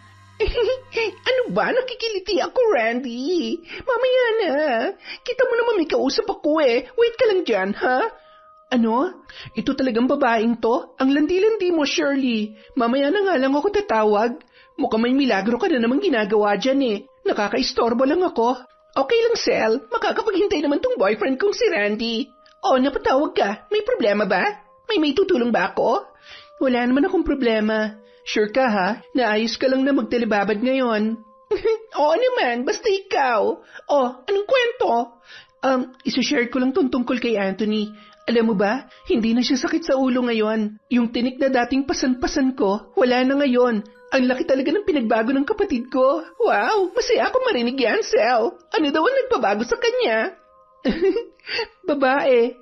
B: Ano ba? Nakikiliti ako, Randy. Mamaya na. Kita mo naman may kausap ako eh. Wait ka lang dyan, ha? Ano? Ito talagang babaeng to? Ang landi-landi mo, Shirley. Mamaya na nga lang ako tatawag. Mukhang may milagro ka na naman ginagawa dyan eh. Nakakaistorbo lang ako. Okay lang, Sel. Makakapaghintay naman tong boyfriend kong si Randy. Oh, napatawag ka. May problema ba? May tutulong ba ako? Wala naman akong problema. Sure ka ha? Naayos ka lang na magtelebabad ngayon. Oo naman, basta ikaw. Oh, anong kwento? Isushare ko lang tungkol kay Anthony. Alam mo ba, hindi na siya sakit sa ulo ngayon. Yung tinik na dating pasan-pasan ko, wala na ngayon. Ang laki talaga ng pinagbago ng kapatid ko. Wow, masaya ako marinig yan, Sel. Ano daw ang nagpabago sa kanya? Babae.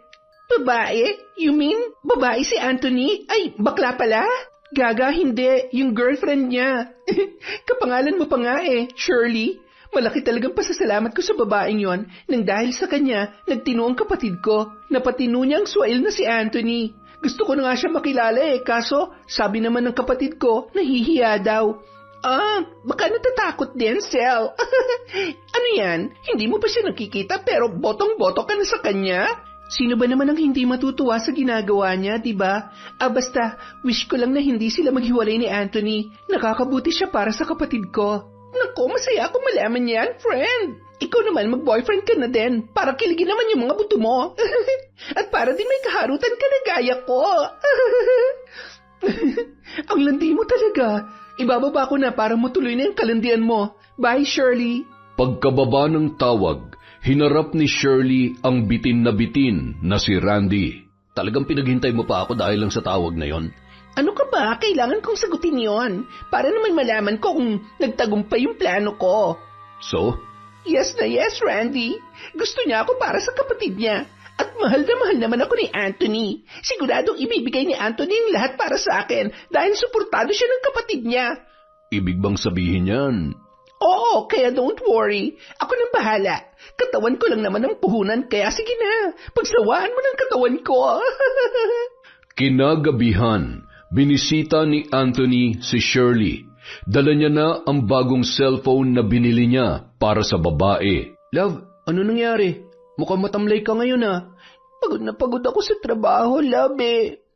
B: Babae? You mean, babae si Anthony? Ay, bakla pala? Gaga, hindi. Yung girlfriend niya. Kapangalan mo pa nga eh, Shirley. Malaki talagang pasasalamat ko sa babaeng yon nang dahil sa kanya, nagtino ang kapatid ko. Napatino niya ang swail na si Anthony. Gusto ko na nga siya makilala eh, kaso sabi naman ng kapatid ko, nahihiya daw. Baka natatakot din, Sel. Ano yan? Hindi mo pa siya nakikita pero botong-boto ka na sa kanya? Sino ba naman ang hindi matutuwa sa ginagawa niya, di ba? Basta, wish ko lang na hindi sila maghiwalay ni Anthony. Nakakabuti siya para sa kapatid ko. Naku, masaya ako malaman yan, friend. Ikaw naman, mag-boyfriend ka na din. Para kiligin naman yung mga buto mo. At para din may kaharutan ka na gaya ko. Ang landi mo talaga. Ibababa ko na para matuloy na yung kalandian mo. Bye, Shirley.
C: Pagkababa ng tawag, hinarap ni Shirley ang bitin na si Randy. Talagang pinaghintay mo pa ako dahil lang sa tawag na yon?
B: Ano ka ba? Kailangan kong sagutin yon. Para naman malaman ko kung nagtagumpay yung plano ko.
C: So?
B: Yes na yes, Randy. Gusto niya ako para sa kapatid niya. At mahal na mahal naman ako ni Anthony. Siguradong ibibigay ni Anthony ang lahat para sa akin dahil suportado siya ng kapatid niya.
C: Ibig bang sabihin yan?
B: Oo, kaya don't worry. Ako nang bahala. Katawan ko lang naman ang puhunan, kaya sige na. Pagsawaan mo ng katawan ko.
C: Kinagabihan, binisita ni Anthony si Shirley. Dala niya na ang bagong cellphone na binili niya para sa babae.
A: Love, ano nangyari? Mukhang matamlay ka ngayon
B: Pagod na pagod ako sa trabaho, love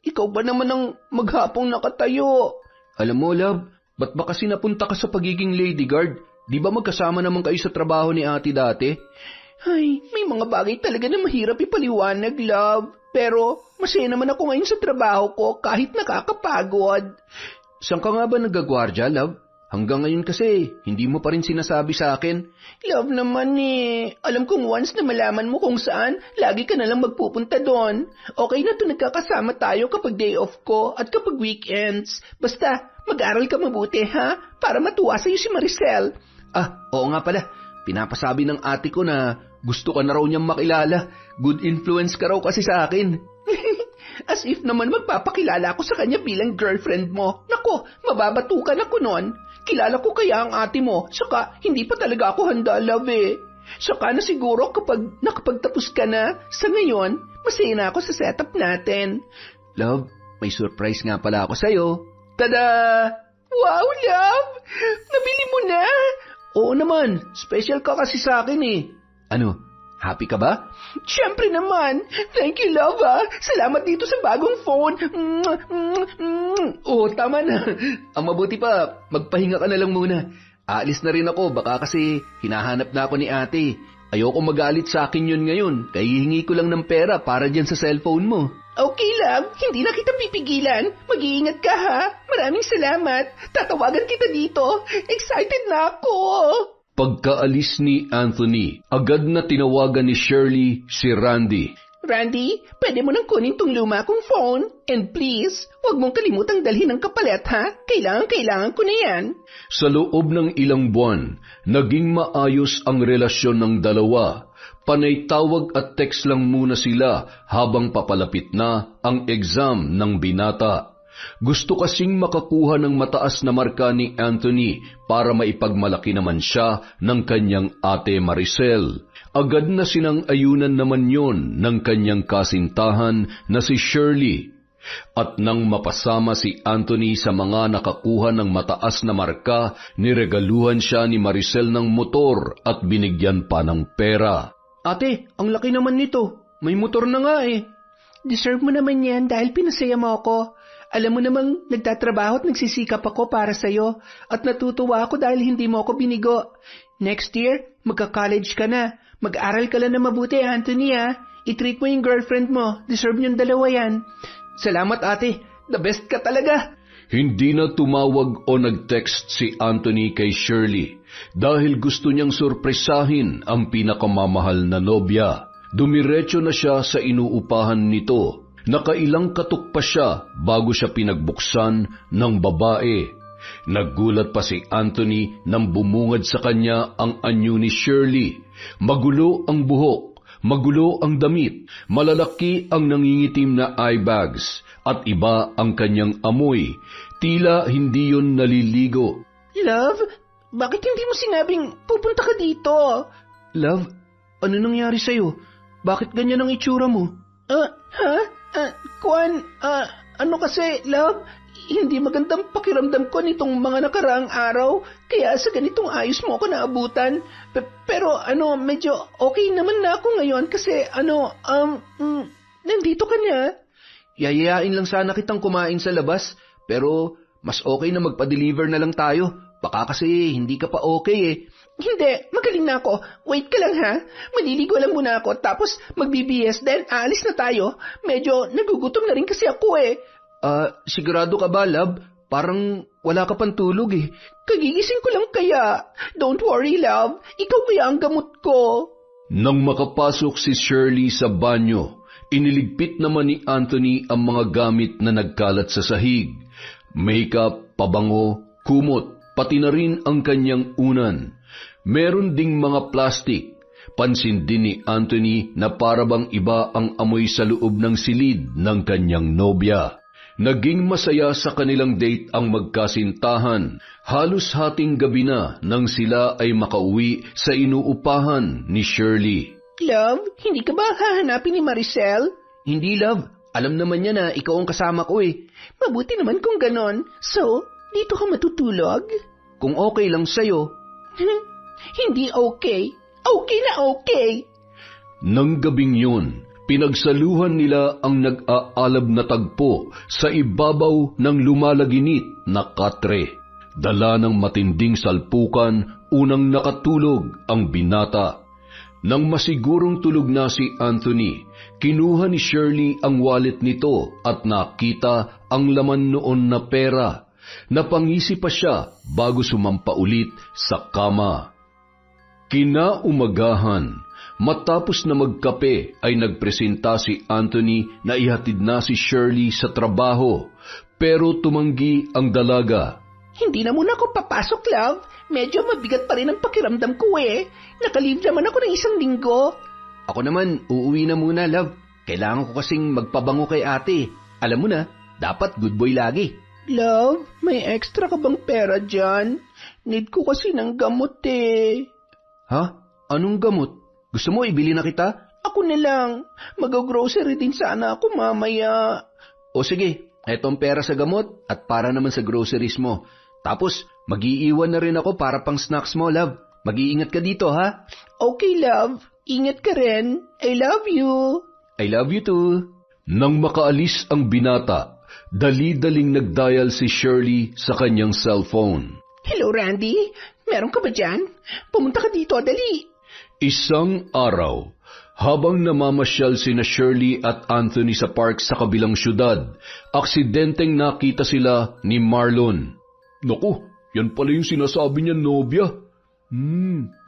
B: Ikaw ba naman ang maghapong nakatayo?
A: Alam mo, love, ba't ba kasi napunta ka sa pagiging lady guard? Di ba magkasama naman kayo sa trabaho ni ate dati?
B: Ay, may mga bagay talaga na mahirap ipaliwanag, love. Pero masaya naman ako ngayon sa trabaho ko kahit nakakapagod.
A: Saan ka nga ba nagagwardya, love? Hanggang ngayon kasi, hindi mo pa rin sinasabi sa akin.
B: Love naman Alam kong once na malaman mo kung saan, lagi ka na lang magpupunta doon. Okay na to nagkakasama tayo kapag day off ko at kapag weekends. Basta, mag-aral ka mabuti, ha? Para matuwa sa'yo si Maricel.
A: Oo nga pala. Pinapasabi ng ate ko na gusto ka na raw niyang makilala. Good influence ka raw kasi sa akin.
B: As if naman magpapakilala ako sa kanya bilang girlfriend mo. Nako, mababatukan ako nun. Kilala ko kaya ang ate mo, saka hindi pa talaga ako handa, love Saka na siguro kapag nakapagtapos ka na, sa ngayon, masaya na ako sa setup natin.
A: Love, may surprise nga pala ako sa'yo.
B: Tada! Wow, love! Nabili mo na?
A: Oo naman, special ka kasi sa akin Ano, happy ka ba?
B: Siyempre naman. Thank you, love Salamat dito sa bagong phone.
A: Tama na. Ang mabuti pa, magpahinga ka na lang muna. Aalis na rin ako, baka kasi hinahanap na ako ni ate. Ayoko magalit sa akin yun ngayon, kaya hihingi ko lang ng pera para dyan sa cellphone mo.
B: Okay lang, hindi na kita pipigilan. Mag-iingat ka ha. Maraming salamat. Tatawagan kita dito. Excited na ako.
C: Pagkaalis ni Anthony, agad na tinawagan ni Shirley si Randy.
B: Randy, pwede mo nang kunin tong luma kong phone. And please, huwag mong kalimutang dalhin ng kapalit ha. Kailangan ko na yan.
C: Sa loob ng ilang buwan, naging maayos ang relasyon ng dalawa. Panay tawag at text lang muna sila habang papalapit na ang exam ng binata. Gusto kasing makakuha ng mataas na marka ni Anthony para maipagmalaki naman siya ng kanyang ate Maricel. Agad na sinang-ayunan naman yon ng kanyang kasintahan na si Shirley. At nang mapasama si Anthony sa mga nakakuha ng mataas na marka, niregaluhan siya ni Maricel ng motor at binigyan pa ng pera.
A: Ate, ang laki naman nito. May motor na nga
B: Deserve mo naman yan dahil pinasaya mo ako. Alam mo namang nagtatrabaho at nagsisikap ako para sa'yo at natutuwa ako dahil hindi mo ako binigo. Next year, magka-college ka na. Mag-aral ka lang na mabuti, Anthony I-treat mo yung girlfriend mo. Deserve niyong dalawa yan.
A: Salamat ate, the best ka talaga.
C: Hindi na tumawag o nag-text si Anthony kay Shirley dahil gusto niyang surpresahin ang pinakamamahal na nobya. Dumiretso na siya sa inuupahan nito. Nakailang katok pa siya bago siya pinagbuksan ng babae. Naggulat pa si Anthony nang bumungad sa kanya ang anyo ni Shirley. Magulo ang buhok, magulo ang damit, malalaki ang nangingitim na eye bags, at iba ang kanyang amoy. Tila hindi yun naliligo.
B: Love, bakit hindi mo sinabing pupunta ka dito?
A: Love, ano nangyari sa'yo? Bakit ganyan ang itsura mo?
B: Ano kasi, love, hindi magandang pakiramdam ko nitong mga nakaraang araw, kaya sa ganitong ayos mo ako naabutan. Pero medyo okay naman na ako ngayon kasi nandito ka na.
A: Yayayain lang sana kitang kumain sa labas, pero mas okay na magpa-deliver na lang tayo. Baka kasi hindi ka pa okay eh.
B: Hindi, magaling na ako. Wait ka lang ha. Maliligo lang muna ako tapos magbibihis then aalis na tayo. Medyo nagugutom na rin kasi ako eh.
A: Sigurado ka ba, love? Parang wala ka pang tulog eh.
B: Kagigising ko lang kaya. Don't worry, love. Ikaw kaya ang gamot ko.
C: Nang makapasok si Shirley sa banyo, iniligpit naman ni Anthony ang mga gamit na nagkalat sa sahig. Makeup, pabango, kumot, pati na rin ang kanyang unan. Meron ding mga plastic. Pansin din ni Anthony na parabang iba ang amoy sa loob ng silid ng kanyang nobya. Naging masaya sa kanilang date ang magkasintahan. Halos hating gabi na nang sila ay makauwi sa inuupahan ni Shirley.
B: Love, hindi ka ba hahanapin ni Maricel?
A: Hindi, love. Alam naman niya na ikaw ang kasama ko eh.
B: Mabuti naman kung ganon. So, dito ka matutulog?
A: Kung okay lang sa'yo.
B: Hindi okay. Okay na okay.
C: Nang gabing yun, pinagsaluhan nila ang nag-aalab na tagpo sa ibabaw ng lumalaginit na katre. Dala ng matinding salpukan, unang nakatulog ang binata. Nang masigurong tulog na si Anthony, kinuha ni Shirley ang wallet nito at nakita ang laman noon na pera. Napangisi pa siya bago sumampa ulit sa kama. Kinaumagahan, matapos na magkape ay nagpresenta si Anthony na ihatid na si Shirley sa trabaho, pero tumanggi ang dalaga.
B: Hindi na muna ako papasok, love. Medyo mabigat pa rin ang pakiramdam ko eh. Nakalive naman ako ng 1 linggo.
A: Ako naman, uuwi na muna, love. Kailangan ko kasing magpabango kay ate. Alam mo na, dapat good boy lagi.
B: Love, may extra ka bang pera dyan? Need ko kasi ng gamot eh.
A: Ha? Anong gamot? Gusto mo ibili na kita?
B: Ako na lang. Mag-grocery din sana ako mamaya.
A: O sige, etong pera sa gamot at para naman sa groceries mo. Tapos, mag-iiwan na rin ako para pang snacks mo, love. Mag-iingat ka dito, ha?
B: Okay, love. Ingat ka rin. I love you.
A: I love you too.
C: Nang makaalis ang binata, dali-daling nagdial si Shirley sa kanyang cellphone.
B: Hello, Randy. Meron ka ba dyan? Pumunta ka dito, dali.
C: Isang araw, habang namamasyal sina Shirley at Anthony sa park sa kabilang syudad, aksidenteng nakita sila ni Marlon. Naku, yan pala yung sinasabi niya nobya.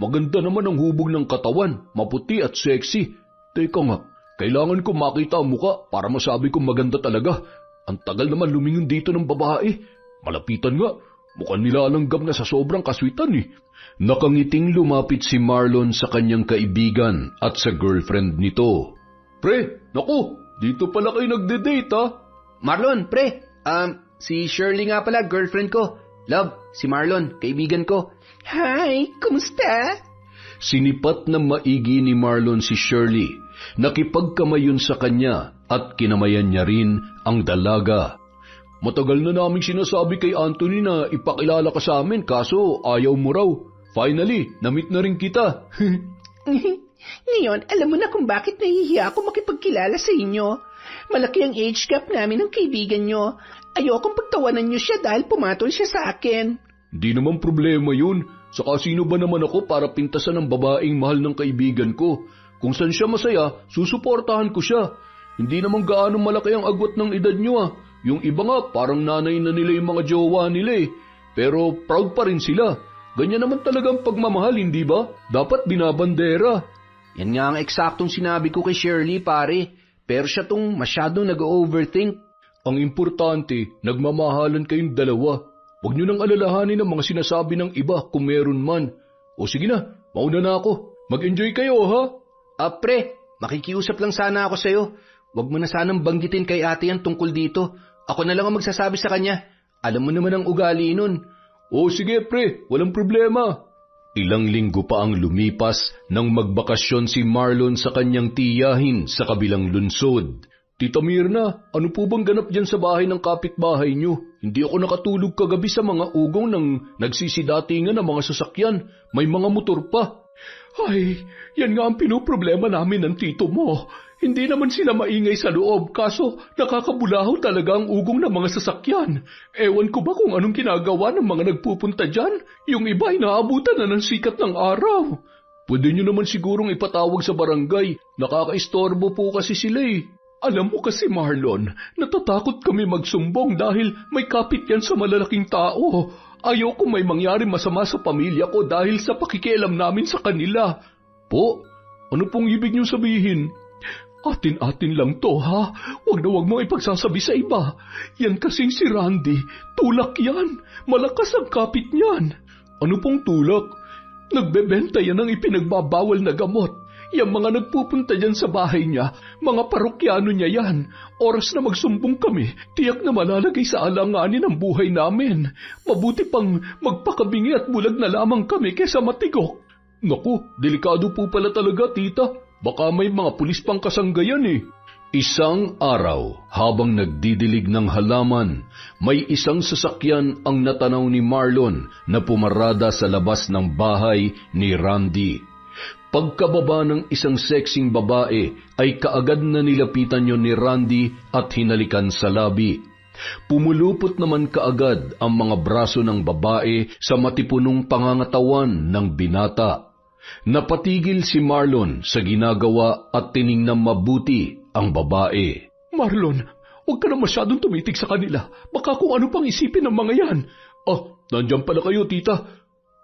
C: Maganda naman ang hubog ng katawan, maputi at sexy. Teka nga, kailangan ko makita ang muka para masabi kong maganda talaga. Ang tagal naman lumingon dito ng babae. Malapitan nga, mukhang nilalanggam na sa sobrang kaswitan eh. Nakangiting lumapit si Marlon sa kanyang kaibigan at sa girlfriend nito. Pre, naku, dito pala kayo nagde-date ha?
A: Marlon, pre, si Shirley nga pala, girlfriend ko. Love, si Marlon, kaibigan ko.
B: Hi, kumusta?
C: Sinipat na maigi ni Marlon si Shirley. Nakipagkamayon sa kanya at kinamayan niya rin ang dalaga. Matagal na naming sinasabi kay Anthony na ipakilala ka sa amin kaso ayaw mo raw. Finally, na-meet na rin kita.
B: Ngayon, alam mo na kung bakit nahihiya ako makipagkilala sa inyo. Malaki ang age gap namin ng kaibigan nyo. Ayokong pagtawanan nyo siya dahil pumatol siya sa akin.
C: Di naman problema yun. Saka sino ba naman ako para pintasan ng babaeng mahal ng kaibigan ko? Kung saan siya masaya, susuportahan ko siya. Hindi naman gaano malaki ang agwat ng edad nyo ah. Yung iba nga, parang nanay na nila yung mga jowa nila eh. Pero proud pa rin sila. Ganyan naman talagang pagmamahal, hindi ba? Dapat binabandera.
A: Yan nga ang eksaktong sinabi ko kay Shirley, pare. Pero siya tong masyadong nag-overthink.
C: Ang importante, nagmamahalan kayong dalawa. Huwag nyo nang alalahanin ang mga sinasabi ng iba kung meron man. O sige na, mauna na ako. Mag-enjoy kayo ha?
A: Pre, makikiusap lang sana ako sa'yo. Huwag mo na sanang banggitin kay ate yan tungkol dito. Ako na lang ang magsasabi sa kanya. Alam mo naman ang ugali nun.
C: O sige pre, walang problema. Ilang linggo pa ang lumipas nang magbakasyon si Marlon sa kanyang tiyahin sa kabilang lunsod. Tita Mirna, ano po bang ganap dyan sa bahay ng kapitbahay niyo? Hindi ako nakatulog kagabi sa mga ugong ng nagsisidatingan ng mga sasakyan. May mga motor pa. Ay, yan nga ang pinoproblema namin ng tito mo. Hindi naman sila maingay sa loob, kaso nakakabulaho talaga ang ugong ng mga sasakyan. Ewan ko ba kung anong ginagawa ng mga nagpupunta dyan? Yung iba ay naabutan na ng sikat ng araw. Pwede nyo naman sigurong ipatawag sa barangay. Nakakaistorbo po kasi sila eh. Alam mo kasi Marlon, natatakot kami magsumbong dahil may kapit yan sa malalaking tao. Ayoko may mangyari masama sa pamilya ko dahil sa pakikialam namin sa kanila. Po, ano pong ibig niyong sabihin? Atin-atin lang to ha, wag na wag mo ipagsasabi sa iba. Yan kasing si Randy, tulak yan, malakas ang kapit niyan. Ano pong tulak? Nagbebenta yan ng ipinagbabawal na gamot. Yang mga nagpupunta dyan sa bahay niya, mga parokyano niya yan. Oras na magsumbong kami, tiyak na malalagay sa alanganin ang buhay namin. Mabuti pang magpakabingi at bulag na lamang kami kesa matigok. Naku, delikado po pala talaga, tita. Baka may mga pulis pang kasanggayan eh. Isang araw, habang nagdidilig ng halaman, may isang sasakyan ang natanaw ni Marlon na pumarada sa labas ng bahay ni Randy. Pagkababa ng isang sexing babae ay kaagad na nilapitan yon ni Randy at hinalikan sa labi. Pumulupot naman kaagad ang mga braso ng babae sa matipunong pangangatawan ng binata. Napatigil si Marlon sa ginagawa at tiningnan mabuti ang babae. Marlon, huwag ka na masyadong tumitig sa kanila. Baka kung ano pang isipin ng mga yan. Nandiyan pala kayo, tita.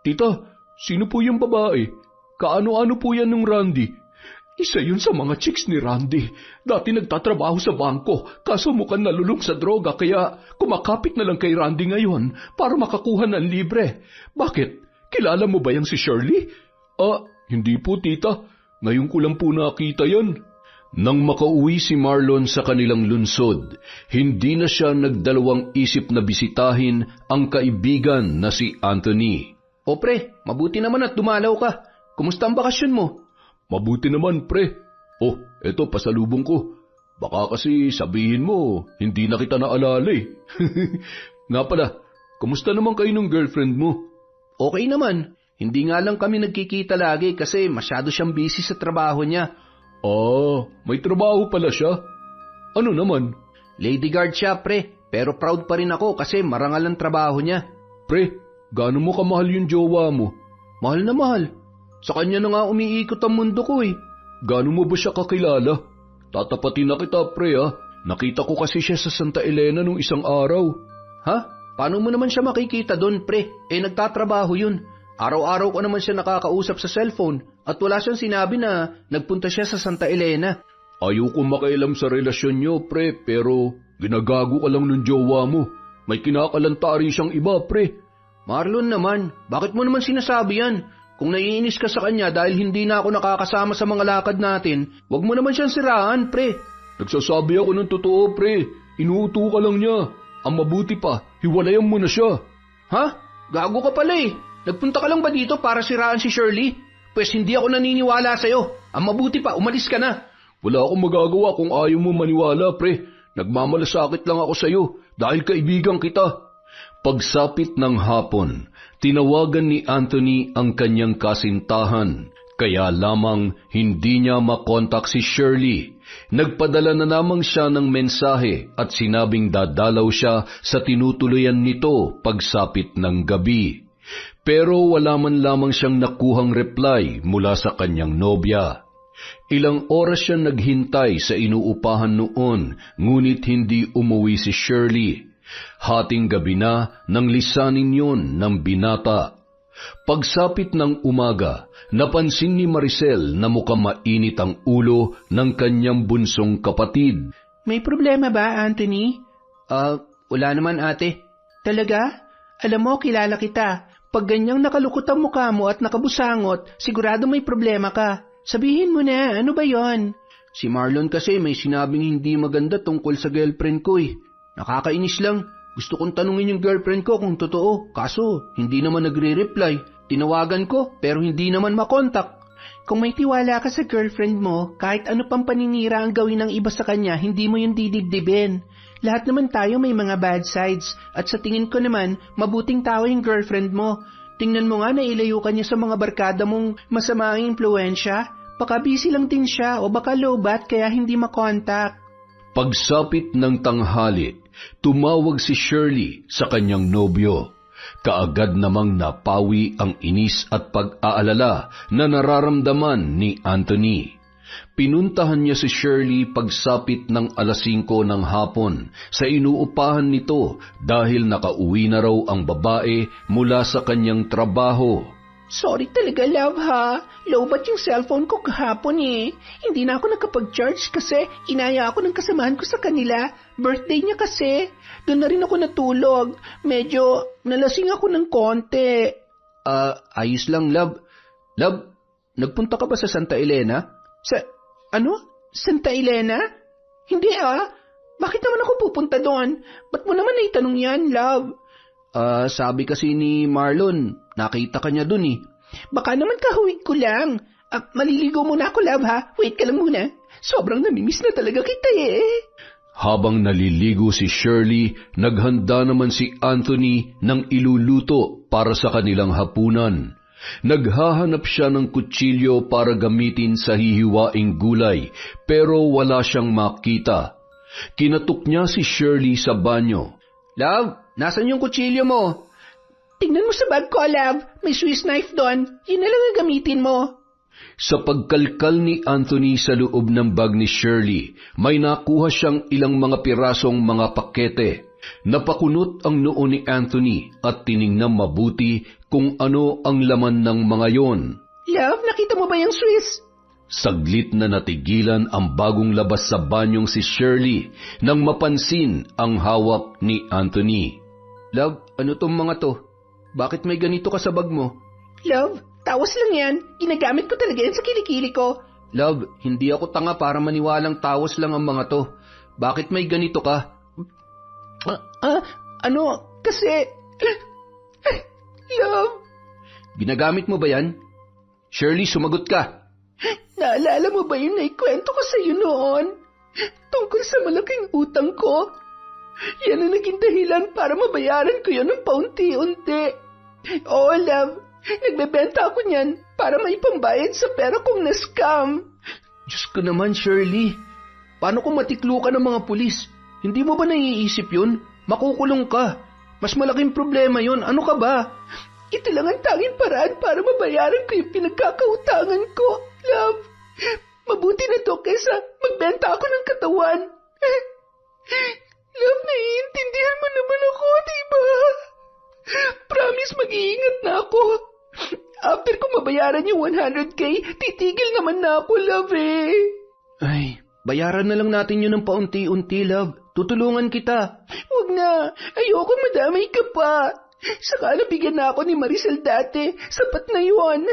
C: Tita, sino po yung babae? Kaano-ano po yan ng Randy? Isa yun sa mga chicks ni Randy. Dati nagtatrabaho sa bangko, kaso mukhang nalulung sa droga kaya kumakapit na lang kay Randy ngayon para makakuha ng libre. Bakit? Kilala mo ba yang si Shirley? Hindi po tita. Ngayon ko lang po nakita yan. Nang makauwi si Marlon sa kanilang lunsod, hindi na siya nagdalawang isip na bisitahin ang kaibigan na si Anthony.
A: O pre, mabuti naman at dumalaw ka. Kumusta ang bakasyon mo?
C: Mabuti naman, pre. Eto, pasalubong ko. Baka kasi sabihin mo, hindi na kita naalala eh. Nga pala, kumusta naman kayo ng girlfriend mo?
A: Okay naman. Hindi nga lang kami nagkikita lagi kasi masyado siyang busy sa trabaho niya.
C: May trabaho pala siya. Ano naman?
A: Lady guard siya, pre. Pero proud pa rin ako kasi marangal ang trabaho niya.
C: Pre, gaano mo kamahal yung jowa mo?
A: Mahal na mahal. Sa kanya na nga umiikot ang mundo ko eh.
C: Gaano mo ba siya kakilala? Tatapatin na kita, pre ha. Nakita ko kasi siya sa Santa Elena nung isang araw.
A: Ha? Paano mo naman siya makikita doon, pre? Nagtatrabaho yun. Araw-araw ko naman siya nakakausap sa cellphone at wala siyang sinabi na nagpunta siya sa Santa Elena.
C: Ayoko makialam sa relasyon niyo, pre, pero ginagago ka lang ng jowa mo. May kinakalantari siyang iba, pre.
A: Marlon naman, bakit mo naman sinasabi yan? Kung naiinis ka sa kanya dahil hindi na ako nakakasama sa mga lakad natin, wag mo naman siyang siraan, pre.
C: Nagsasabi ako ng totoo, pre. Inuuto ka lang niya. Ang mabuti pa, hiwalayan mo na siya.
A: Ha? Gago ka pala eh. Nagpunta ka lang ba dito para siraan si Shirley? Pues hindi ako naniniwala sa'yo. Ang mabuti pa, umalis ka na.
C: Wala akong magagawa kung ayaw mo maniwala, pre. Nagmamalasakit lang ako sa'yo dahil kaibigan kita. Pagsapit ng hapon, tinawagan ni Anthony ang kanyang kasintahan, kaya lamang hindi niya makontak si Shirley. Nagpadala na lamang siya ng mensahe at sinabing dadalaw siya sa tinutuluyan nito pagsapit ng gabi. Pero wala man lamang siyang nakuhang reply mula sa kanyang nobya. Ilang oras siya naghintay sa inuupahan noon, ngunit hindi umuwi si Shirley. Hating gabi na nang lisanin yun ng binata. Pagsapit ng umaga, napansin ni Maricel na mukhang mainit ang ulo ng kanyang bunsong kapatid.
B: May problema ba, Anthony?
A: Wala naman ate.
B: Talaga? Alam mo, kilala kita. Pag ganyang nakalukot ang mukha mo at nakabusangot, sigurado may problema ka. Sabihin mo na, ano ba yon?
A: Si Marlon kasi may sinabing hindi maganda tungkol sa girlfriend ko eh. Nakakainis lang. Gusto kong tanungin yung girlfriend ko kung totoo. Kaso, hindi naman nagre-reply. Tinawagan ko pero hindi naman makontak.
B: Kung may tiwala ka sa girlfriend mo, kahit ano pang paninira ang gawin ng iba sa kanya, hindi mo yung didibdibin. Lahat naman tayo may mga bad sides, at sa tingin ko naman, mabuting tao yung girlfriend mo. Tingnan mo nga na ilayo ka niya sa mga barkada mong masama ang impluensya. Baka busy lang din siya o baka lowbat kaya hindi makontak.
C: Pagsapit ng tanghali, tumawag si Shirley sa kanyang nobyo. Kaagad namang napawi ang inis at pag-aalala na nararamdaman ni Anthony. Pinuntahan niya si Shirley pagsapit ng 5:00 ng hapon sa inuupahan nito dahil nakauwi na raw ang babae mula sa kanyang trabaho.
B: Sorry talaga, love, ha? Lowbat yung cellphone ko kahapon eh. Hindi na ako nakapag-charge kasi inaya ako ng kasamahan ko sa kanila. Birthday niya kasi. Doon na rin ako natulog. Medyo nalasing ako ng konti.
A: Ayos lang, love. Love, nagpunta ka ba sa Santa Elena?
B: Ano? Santa Elena? Hindi Bakit naman ako pupunta doon? Ba't mo naman naitanong yan, love?
A: Sabi kasi ni Marlon, nakita ka niya dun eh.
B: Baka naman kahuwig ko lang. Maliligo muna ako, love, ha? Wait ka lang muna. Sobrang namimiss na talaga kita eh.
C: Habang naliligo si Shirley, naghanda naman si Anthony ng iluluto para sa kanilang hapunan. Naghahanap siya ng kutsilyo para gamitin sa hihiwaing gulay, pero wala siyang makita. Kinatok niya si Shirley sa banyo.
A: Love, nasan yung kutsilyo mo?
B: Tingnan mo sa bag ko, love. May Swiss knife doon. Yun na lang ang gamitin mo.
C: Sa pagkalkal ni Anthony sa loob ng bag ni Shirley, may nakuha siyang ilang mga pirasong mga pakete. Napakunot ang noo ni Anthony at tiningnan mabuti kung ano ang laman ng mga yon.
B: Love, nakita mo ba yung Swiss?
C: Saglit na natigilan ang bagong labas sa banyong si Shirley nang mapansin ang hawak ni Anthony.
A: Love, ano tong mga to? Bakit may ganito ka sa bag mo?
B: Love, tawas lang yan. Ginagamit ko talaga yan sa kilikili ko.
A: Love, hindi ako tanga para maniwalang tawas lang ang mga to. Bakit may ganito ka?
B: Kasi... Love.
A: Ginagamit mo ba yan? Shirley, sumagot ka.
B: Naalala mo ba yung naikwento ko sa iyo noon? Tungkol sa malaking utang ko? Yan ang naging dahilan para mabayaran ko yun ng paunti-unti. Oo, love. Nagbebenta ako niyan para may pambayad sa pera kong na-scam.
A: Diyos ko naman, Shirley. Paano kung matiklo ka ng mga pulis? Hindi mo ba naiisip yun? Makukulong ka. Mas malaking problema yun. Ano ka ba?
B: Ito lang ang tanging paraan para mabayaran ko yung pinagkakautangan ko, love. Mabuti na to kaysa magbenta ako ng katawan. Love, naiintindihan mo naman ako, diba? Promise, mag-iingat na ako. After ko mabayaran yung 100K, titigil naman na ako, love eh.
A: Ay, bayaran na lang natin yun ng paunti-unti, love. Tutulungan kita.
B: Huwag na. Ayoko madamay ka pa. Saka nabigyan na ako ni Maricel dati. Sapat na yun.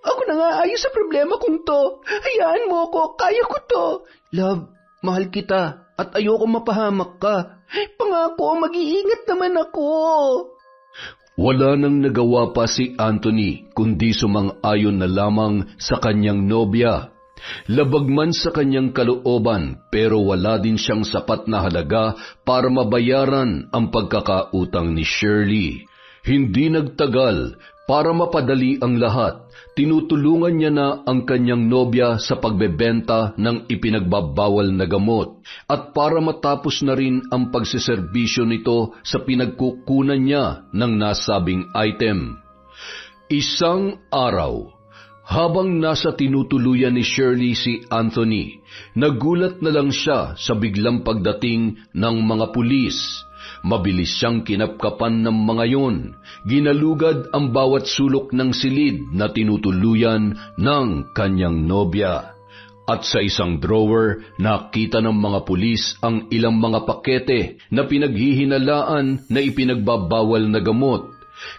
B: Ako na nga ayos sa problema kong to. Hayaan mo ako. Kaya ko to.
A: Love, mahal kita. At ayoko mapahamak ka.
B: Pangako, mag-iingat naman ako.
C: Wala nang nagawa pa si Anthony kundi sumang-ayon na lamang sa kanyang nobya. Labag man sa kanyang kalooban pero wala din siyang sapat na halaga para mabayaran ang pagkakautang ni Shirley. Hindi nagtagal, para mapadali ang lahat, tinutulungan niya na ang kanyang nobya sa pagbebenta ng ipinagbabawal na gamot at para matapos na rin ang pagseserbisyo nito sa pinagkukunan niya ng nasabing item. Isang araw, habang nasa tinutuluyan ni Shirley si Anthony, nagulat na lang siya sa biglang pagdating ng mga pulis. Mabilis siyang kinapkapan ng mga yon. Ginalugad ang bawat sulok ng silid na tinutuluyan ng kanyang nobya. At sa isang drawer, nakita ng mga pulis ang ilang mga pakete na pinaghihinalaan na ipinagbabawal na gamot.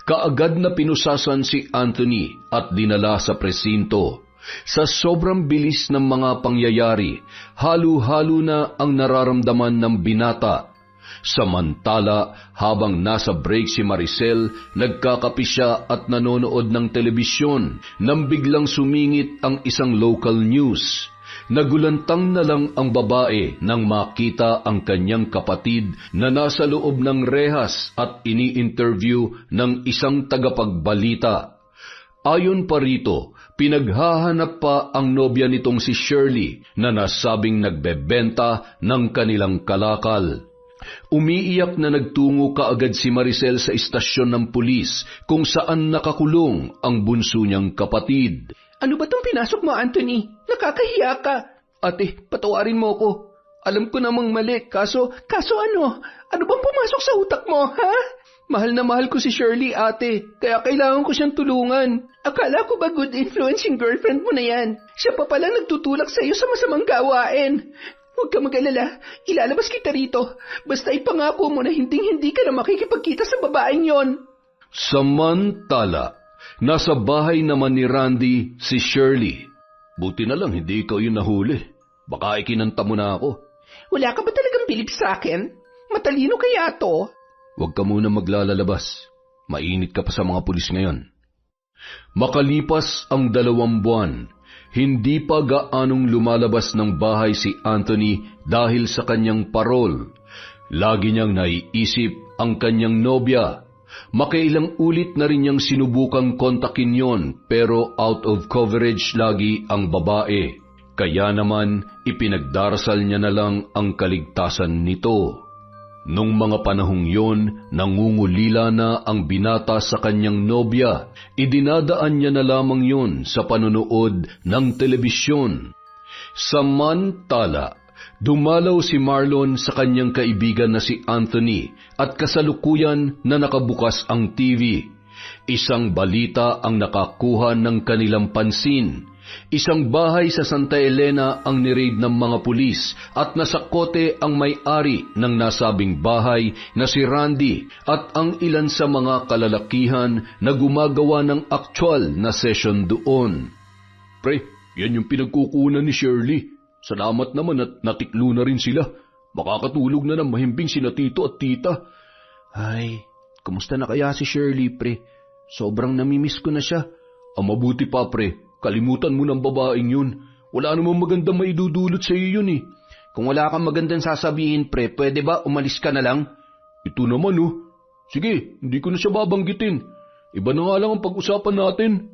C: Kaagad na pinusasan si Anthony at dinala sa presinto. Sa sobrang bilis ng mga pangyayari, halo-halo na ang nararamdaman ng binata. Samantala, habang nasa break si Maricel, nagkakape siya at nanonood ng telebisyon nang biglang sumingit ang isang local news. Nagulantang na lang ang babae nang makita ang kanyang kapatid na nasa loob ng rehas at ini-interview ng isang tagapagbalita. Ayon pa rito, pinaghahanap pa ang nobya nitong si Shirley na nasabing nagbebenta ng kanilang kalakal. Umiiyak na nagtungo kaagad si Maricel sa istasyon ng pulis kung saan nakakulong ang bunso niyang kapatid.
B: Ano ba tong pinasok mo, Anthony? Nakakahiya ka.
A: Ate, patawarin mo ko. Alam ko namang mali, kaso
B: ano? Ano bang pumasok sa utak mo, ha?
A: mahal na mahal ko si Shirley, ate. Kaya kailangan ko siyang tulungan.
B: Akala ko ba good influence yung girlfriend mo na yan? Siya pa palang nagtutulak sa'yo sa masamang gawain. Huwag ka mag-alala, ilalabas kita rito. Basta ipangako mo na hindi ka na makikipagkita sa babaeng yon.
C: Samantala, nasa bahay naman ni Randy si Shirley. Buti na lang hindi ikaw yung nahuli. Baka ikinanta mo na ako.
B: Wala ka ba talagang bilib sa akin? Matalino kaya to?
C: Huwag ka muna maglalalabas. Mainit ka pa sa mga pulis ngayon. Makalipas ang 2 buwan, hindi pa gaanong lumalabas ng bahay si Anthony dahil sa kanyang parol. Lagi niyang naiisip ang kanyang nobya. Makailang ulit na rin niyang sinubukang kontakin yon pero out of coverage lagi ang babae. Kaya naman ipinagdarasal niya na lang ang kaligtasan nito. Nung mga panahong yon, nangungulila na ang binata sa kanyang nobya. Idinadaan niya na lamang yon sa panonood ng telebisyon. Samantala, dumalaw si Marlon sa kanyang kaibigan na si Anthony at kasalukuyan na nakabukas ang TV. Isang balita ang nakakuha ng kanilang pansin. Isang bahay sa Santa Elena ang niraid ng mga pulis at nasakote ang may-ari ng nasabing bahay na si Randy at ang ilan sa mga kalalakihan na gumagawa ng aktwal na session doon.
A: Pre, yan yung pinagkukunan ni Shirley. Salamat naman at natiklo na rin sila. Makakatulog na ng mahimbing sina tito at tita. Ay, kumusta na kaya si Shirley, pre? Sobrang namimiss ko na siya. Ang mabuti pa, pre. Kalimutan mo ng babaeng yun. Wala namang magandang maidudulot sa iyo yun eh. Kung wala kang magandang sasabihin, pre, pwede ba umalis ka na lang? Ito naman oh. Sige, hindi ko na siya babanggitin. Iba na nga lang ang pag-usapan natin.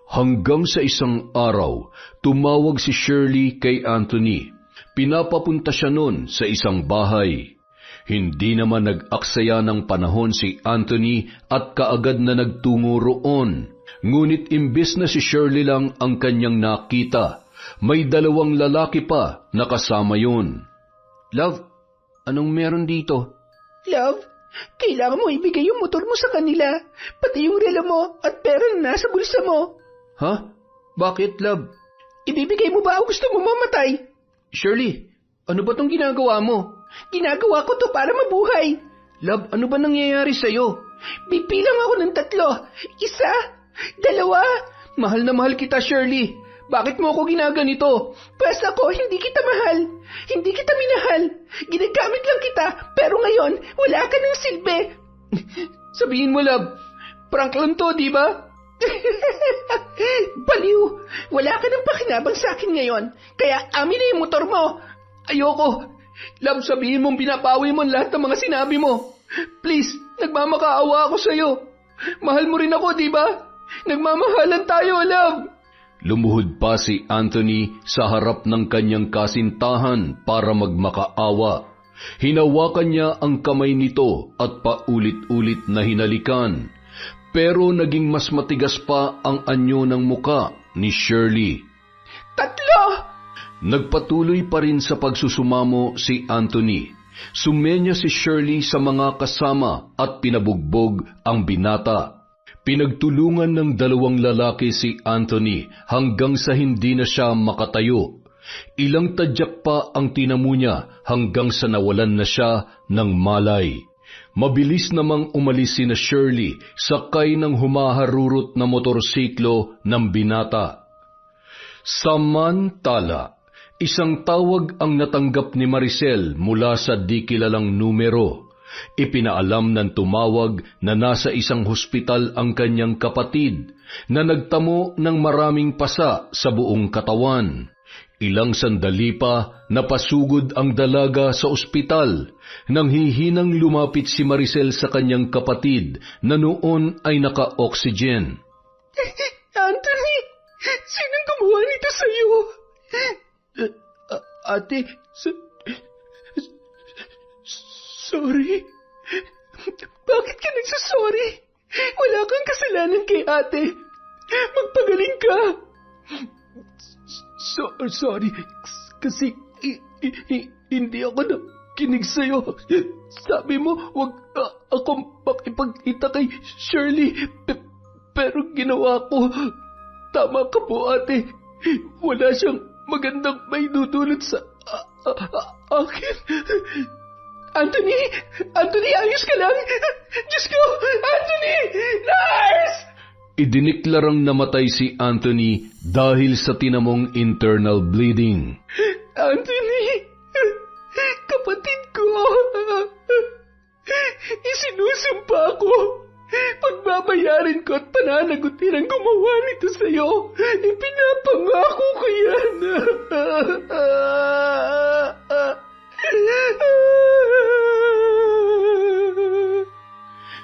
C: Hanggang sa isang araw, tumawag si Shirley kay Anthony. Pinapapunta siya noon sa isang bahay. Hindi naman nag-aksaya ng panahon si Anthony at kaagad na nagtungo roon. Ngunit imbes na si Shirley lang ang kanyang nakita, may 2 lalaki pa na kasama yun.
A: Love, anong meron dito?
B: Love, kailangan mo ibigay yung motor mo sa kanila, pati yung relo mo at pera na nasa bulsa mo.
A: Ha? Bakit, love?
B: Ibibigay mo ba o gusto mo mamatay?
A: Shirley, ano ba tong ginagawa mo?
B: Ginagawa ko to para mabuhay.
A: Love, ano ba nangyayari sa'yo?
B: Bibilang ako ng 3. 1, 2.
A: Mahal na mahal kita, Shirley. Bakit mo ako ginaganito?
B: Pues ako, hindi kita mahal. Hindi kita minahal. Ginagamit lang kita, pero ngayon, wala ka ng silbi.
A: Sabihin mo, love, prank lang to, di ba?
B: Baliw, wala ka ng pakinabang sa akin ngayon, kaya amin na yung motor mo.
A: Ayoko. Love, sabihin mong pinapawi mo lahat ng mga sinabi mo. Please, nagmamakaawa ako sa'yo. Mahal mo rin ako, di ba? Nagmamahalan tayo, love.
C: Lumuhod pa si Anthony sa harap ng kanyang kasintahan para magmakaawa. Hinawakan niya ang kamay nito at paulit-ulit na hinalikan. Pero naging mas matigas pa ang anyo ng muka ni Shirley.
B: 3!
C: Nagpatuloy pa rin sa pagsusumamo si Anthony. Sumenya si Shirley sa mga kasama at pinabugbog ang binata. Pinagtulungan ng 2 lalaki si Anthony hanggang sa hindi na siya makatayo. Ilang tadyak pa ang tinamo niya hanggang sa nawalan na siya ng malay. Mabilis namang umalis sina Shirley sakay ng humaharurot na motorsiklo ng binata. Samantala, Isang tawag ang natanggap ni Maricel mula sa di kilalang numero. Ipinaalam ng tumawag na nasa isang hospital ang kanyang kapatid na nagtamo ng maraming pasa sa buong katawan. Ilang sandali pa napasugod ang dalaga sa ospital nang hihinang lumapit si Maricel sa kanyang kapatid na noon ay naka-oxygen.
B: Anthony, sinong gumawa nito sa'yo?
A: Ate, sorry.
B: Bakit ka nagsasorry? Wala kang kasalanan kay ate. Magpagaling ka.
A: Sorry, kasi hindi ako nakinig sa'yo. Sabi mo, wag akong makipagkita kay Shirley. Pero ginawa ko. Tama ka po, ate. Wala siyang magandang may dudulot sa akin.
B: Anthony, ayos ka lang? Diyos ko, Anthony! Nurse!
C: Idiniklarang namatay si Anthony dahil sa tinamong internal bleeding.
B: Anthony! Kapatid ko! Isinusumpa ko! Pagbabayarin ko at pananagutin ang gumawa nito sa'yo. Ipinapangako ko yan.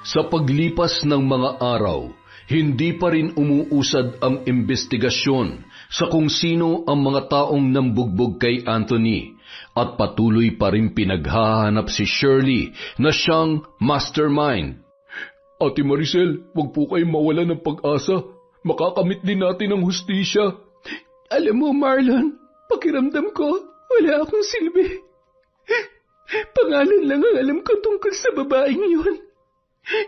C: Sa paglipas ng mga araw, hindi pa rin umuusad ang investigasyon sa kung sino ang mga taong nambugbog kay Anthony at patuloy pa rin pinaghahanap si Shirley na siyang mastermind.
A: Ate Maricel, wag po kayong mawala ng pag-asa. Makakamit din natin ang hustisya.
B: Alam mo, Marlon, pakiramdam ko, wala akong silbi. Pangalan lang ang alam ko tungkol sa babaeng yun.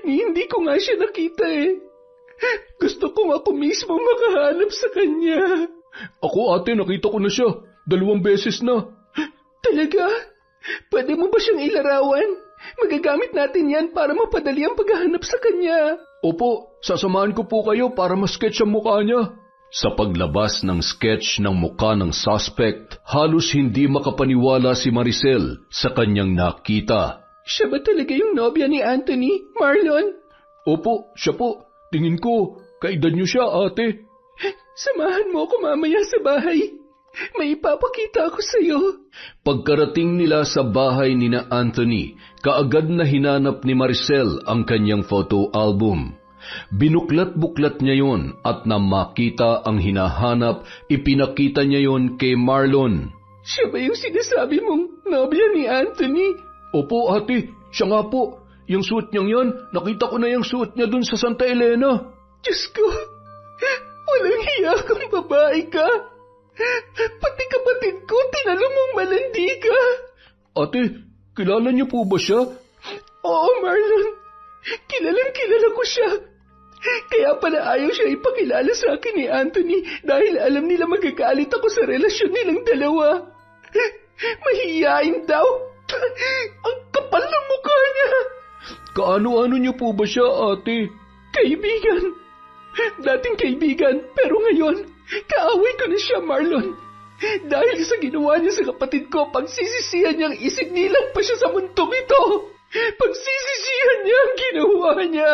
B: Hindi ko nga siya nakita eh. Gusto kong ako mismo makahanap sa kanya.
A: Ako, ate, nakita ko na siya. 2 beses na.
B: Talaga? Pwede mo ba siyang ilarawan? Magagamit natin yan para mapadali ang paghahanap sa kanya.
A: Opo, sasamahan ko po kayo para ma-sketch ang mukha niya.
C: Sa paglabas ng sketch ng mukha ng suspect, halos hindi makapaniwala si Maricel sa kanyang nakita.
B: Siya ba talaga yung nobya ni Anthony, Marlon?
A: Opo, siya po. Tingin ko, kaedad niyo siya, ate.
B: Samahan mo ako mamaya sa bahay. May ipapakita ako sa'yo.
C: Pagkarating nila sa bahay ni na Anthony, kaagad na hinanap ni Maricel ang kanyang photo album. Binuklat-buklat niya yon at nang makita ang hinahanap, ipinakita niya yon kay Marlon.
B: Siya ba yung sinasabi mong nobya ni Anthony?
A: Opo, ate. Siya nga po. Yung suit niyang yan, nakita ko na yung suit niya dun sa Santa Elena.
B: Diyos ko, walang hiya kang babae ka. Pati kapatid ko, tinanong mong malandi ka.
A: Ate, kilala niyo po ba siya?
B: Oo, Marlon. Kilala ko siya. Kaya pala ayaw siya ipakilala sa akin ni Anthony dahil alam nila magagalit ako sa relasyon nilang dalawa. Mahihiyain daw. Ang kapal ng mukha niya.
A: Kaano-ano niyo po ba siya, ate?
B: Kaibigan. Dating kaibigan, pero ngayon, kaaway ko na siya, Marlon. Dahil sa ginawa niya sa kapatid ko, pagsisisihan niyang isinilang pa siya sa mundong ito. Pagsisisihan niya ang ginawa niya.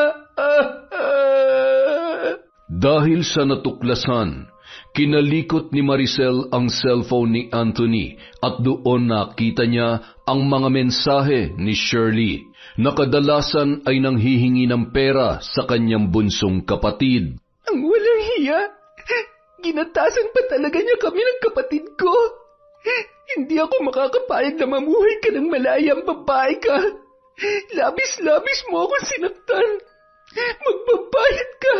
C: Dahil sa natuklasan, kinalikot ni Maricel ang cellphone ni Anthony at doon nakita niya ang mga mensahe ni Shirley na kadalasan ay nanghihingi ng pera sa kanyang bunsong kapatid.
B: Ang walang hiya! Ginatasan pa talaga niya kami ng kapatid ko. Hindi ako makakapayag na mamuhay ka ng malayang babae ka. Labis-labis mo akong sinaktan. Magbabayad ka!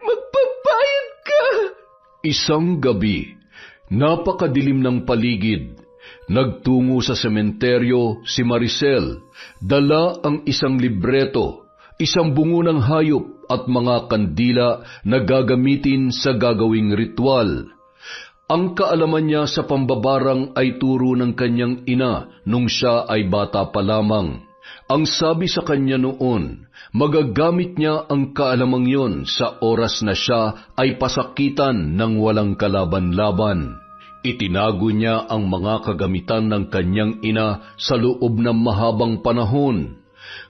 B: Magbabayad ka!
C: Isang gabi, napakadilim ng paligid. Nagtungo sa sementeryo si Maricel, dala ang isang libreto, isang bungo ng hayop at mga kandila na gagamitin sa gagawing ritual. Ang kaalaman niya sa pambabarang ay turo ng kanyang ina nung siya ay bata pa lamang. Ang sabi sa kanya noon, magagamit niya ang kaalamang yon sa oras na siya ay pasakitan ng walang kalaban-laban. Itinago niya ang mga kagamitan ng kanyang ina sa loob ng mahabang panahon.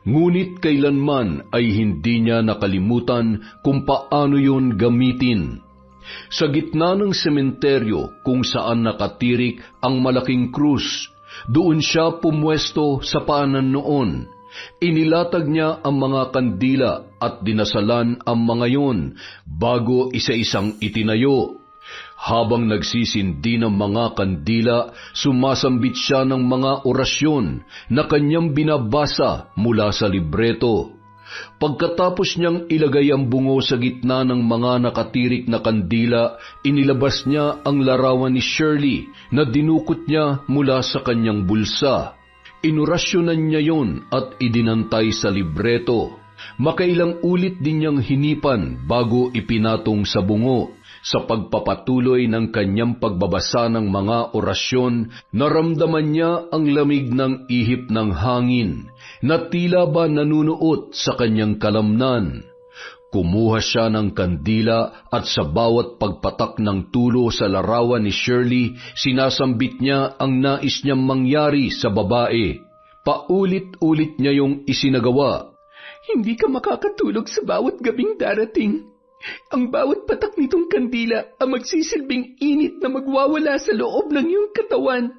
C: Ngunit kailanman ay hindi niya nakalimutan kung paano yun gamitin. Sa gitna ng sementeryo kung saan nakatirik ang malaking krus, doon siya pumwesto sa paanan noon. Inilatag niya ang mga kandila at dinasalan ang mga yon bago isa-isang itinayo. Habang nagsisindi ng mga kandila, sumasambit siya ng mga orasyon na kanyang binabasa mula sa libreto. Pagkatapos niyang ilagay ang bungo sa gitna ng mga nakatirik na kandila, inilabas niya ang larawan ni Shirley na dinukot niya mula sa kanyang bulsa. Inorasyonan niya yon at idinantay sa libreto. Makailang ulit din niyang hinipan bago ipinatong sa bungo. Sa pagpapatuloy ng kanyang pagbabasa ng mga orasyon, naramdaman niya ang lamig ng ihip ng hangin, na tila ba nanunuot sa kanyang kalamnan. Kumuha siya ng kandila at sa bawat pagpatak ng tulo sa larawan ni Shirley, sinasambit niya ang nais niyang mangyari sa babae. Paulit-ulit niya yung isinagawa.
B: Hindi ka makakatulog sa bawat gabing darating. Ang bawat patak nitong kandila ang magsisilbing init na magwawala sa loob ng iyong katawan.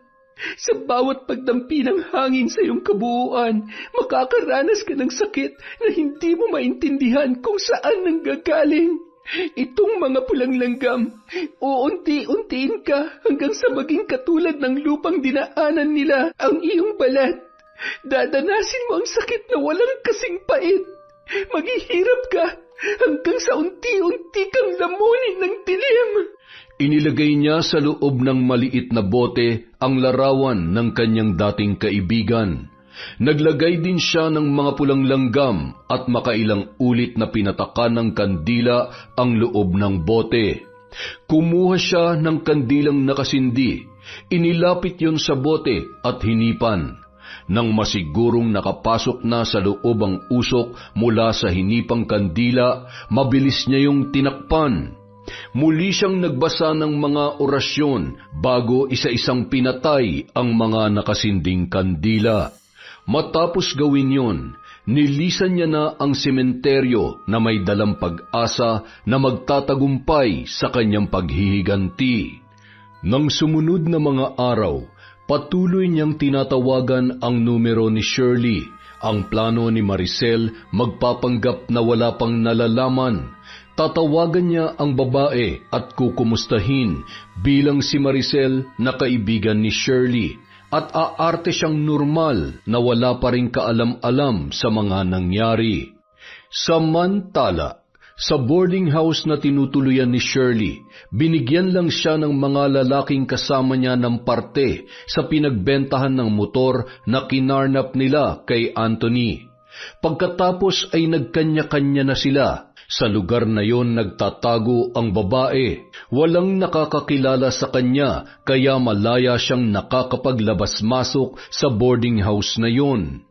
B: Sa bawat pagdampi ng hangin sa iyong kabuuan, makakaranas ka ng sakit na hindi mo maintindihan kung saan nanggagaling. Itong mga pulang langgam, uunti-untiin ka hanggang sa maging katulad ng lupang dinaanan nila ang iyong balat. Dadanasin mo ang sakit na walang kasing pait. Maghihirap ka hanggang sa unti-unti kang lamunin ng dilim.
C: Inilagay niya sa loob ng maliit na bote ang larawan ng kanyang dating kaibigan. Naglagay din siya ng mga pulang langgam at makailang ulit na pinatakan ng kandila ang loob ng bote. Kumuha siya ng kandilang nakasindi. Inilapit yon sa bote at hinipan. Nang masigurong nakapasok na sa loob ang usok mula sa hinipang kandila, mabilis niya yung tinakpan. Muli siyang nagbasa ng mga orasyon bago isa-isang pinatay ang mga nakasinding kandila. Matapos gawin yon, nilisan niya na ang sementeryo na may dalang pag-asa na magtatagumpay sa kanyang paghihiganti. Nang sumunod na mga araw, patuloy niyang tinatawagan ang numero ni Shirley. Ang plano ni Maricel magpapanggap na wala pang nalalaman. Tatawagan niya ang babae at kukumustahin bilang si Maricel na kaibigan ni Shirley at aarte siyang normal na wala pa ring kaalam-alam sa mga nangyari. Samantala, sa boarding house na tinutuluyan ni Shirley, binigyan lang siya ng mga lalaking kasama niya ng parte sa pinagbentahan ng motor na kinarnap nila kay Anthony. Pagkatapos ay nagkanya-kanya na sila. Sa lugar na yon nagtatago ang babae. Walang nakakakilala sa kanya kaya malaya siyang nakakapaglabas-masok sa boarding house na yon.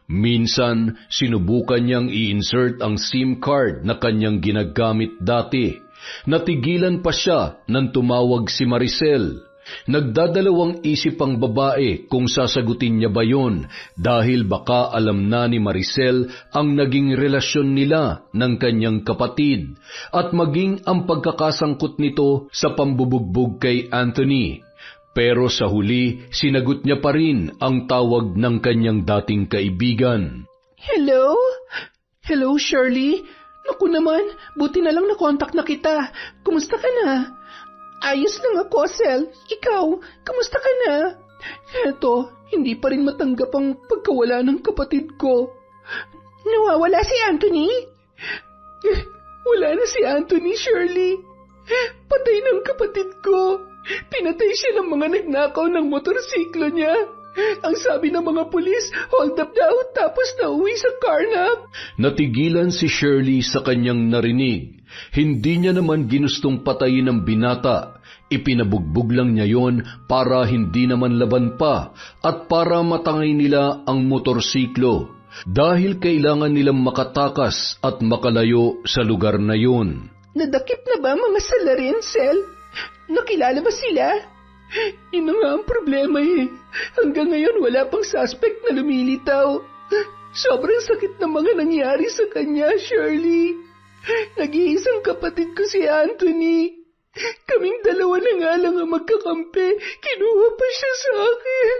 C: Minsan, sinubukan niyang i-insert ang SIM card na kanyang ginagamit dati. Natigilan pa siya nang tumawag si Maricel. Nagdadalawang isip ang babae kung sasagutin niya ba yon dahil baka alam na ni Maricel ang naging relasyon nila ng kanyang kapatid at maging ang pagkakasangkot nito sa pambubugbog kay Anthony. Pero sa huli, sinagot niya pa rin ang tawag ng kanyang dating kaibigan.
B: Hello? Hello, Shirley? Naku naman, buti na lang nakontak na kita. Kumusta ka na? Ayos lang ako, Sel. Ikaw, kumusta ka na? Eto, hindi pa rin matanggap ang pagkawala ng kapatid ko. Nawawala si Anthony? Wala na si Anthony, Shirley. Patay ng kapatid ko. Pinatay siya ng mga nagnakaw ng motorsiklo niya. Ang sabi ng mga pulis, hold up daw tapos nauwi sa carnap.
C: Natigilan si Shirley sa kanyang narinig. Hindi niya naman ginustong patayin ang binata. Ipinabugbog lang niya yon para hindi naman laban pa at para matangay nila ang motorsiklo. Dahil kailangan nilang makatakas at makalayo sa lugar na yon.
B: Nadakip na ba mga salarin, Sel? Nakilala ba sila? Yun na nga ang problema eh. Hanggang ngayon wala pang suspect na lumilitaw. Sobrang sakit ng mga nangyari sa kanya, Shirley. Nag-iisang kapatid ko si Anthony. Kaming dalawa na nga lang ang magkakampi. Kinuha pa siya sa akin.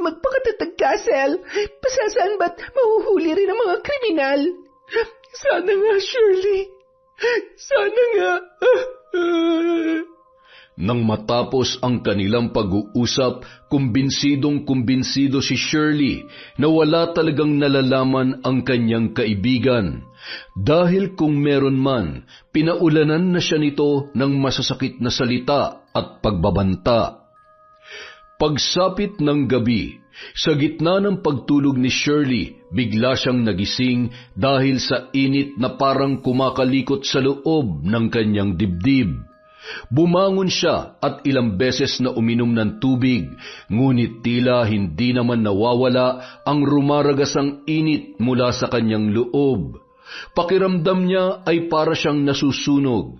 B: Magpakatatag ka, Sel. Pasasaan ba't mahuhuli rin ang mga kriminal? Sana nga, Shirley. Sana nga.
C: Nang matapos ang kanilang pag-uusap, kumbinsidong-kumbinsido si Shirley na wala talagang nalalaman ang kanyang kaibigan. Dahil kung meron man, pinaulanan na siya nito ng masasakit na salita at pagbabanta. Pagsapit ng gabi, sa gitna ng pagtulog ni Shirley, bigla siyang nagising dahil sa init na parang kumakalikot sa loob ng kanyang dibdib. Bumangon siya at ilang beses na uminom ng tubig, ngunit tila hindi naman nawawala ang rumaragasang init mula sa kanyang loob. Pakiramdam niya ay para siyang nasusunog.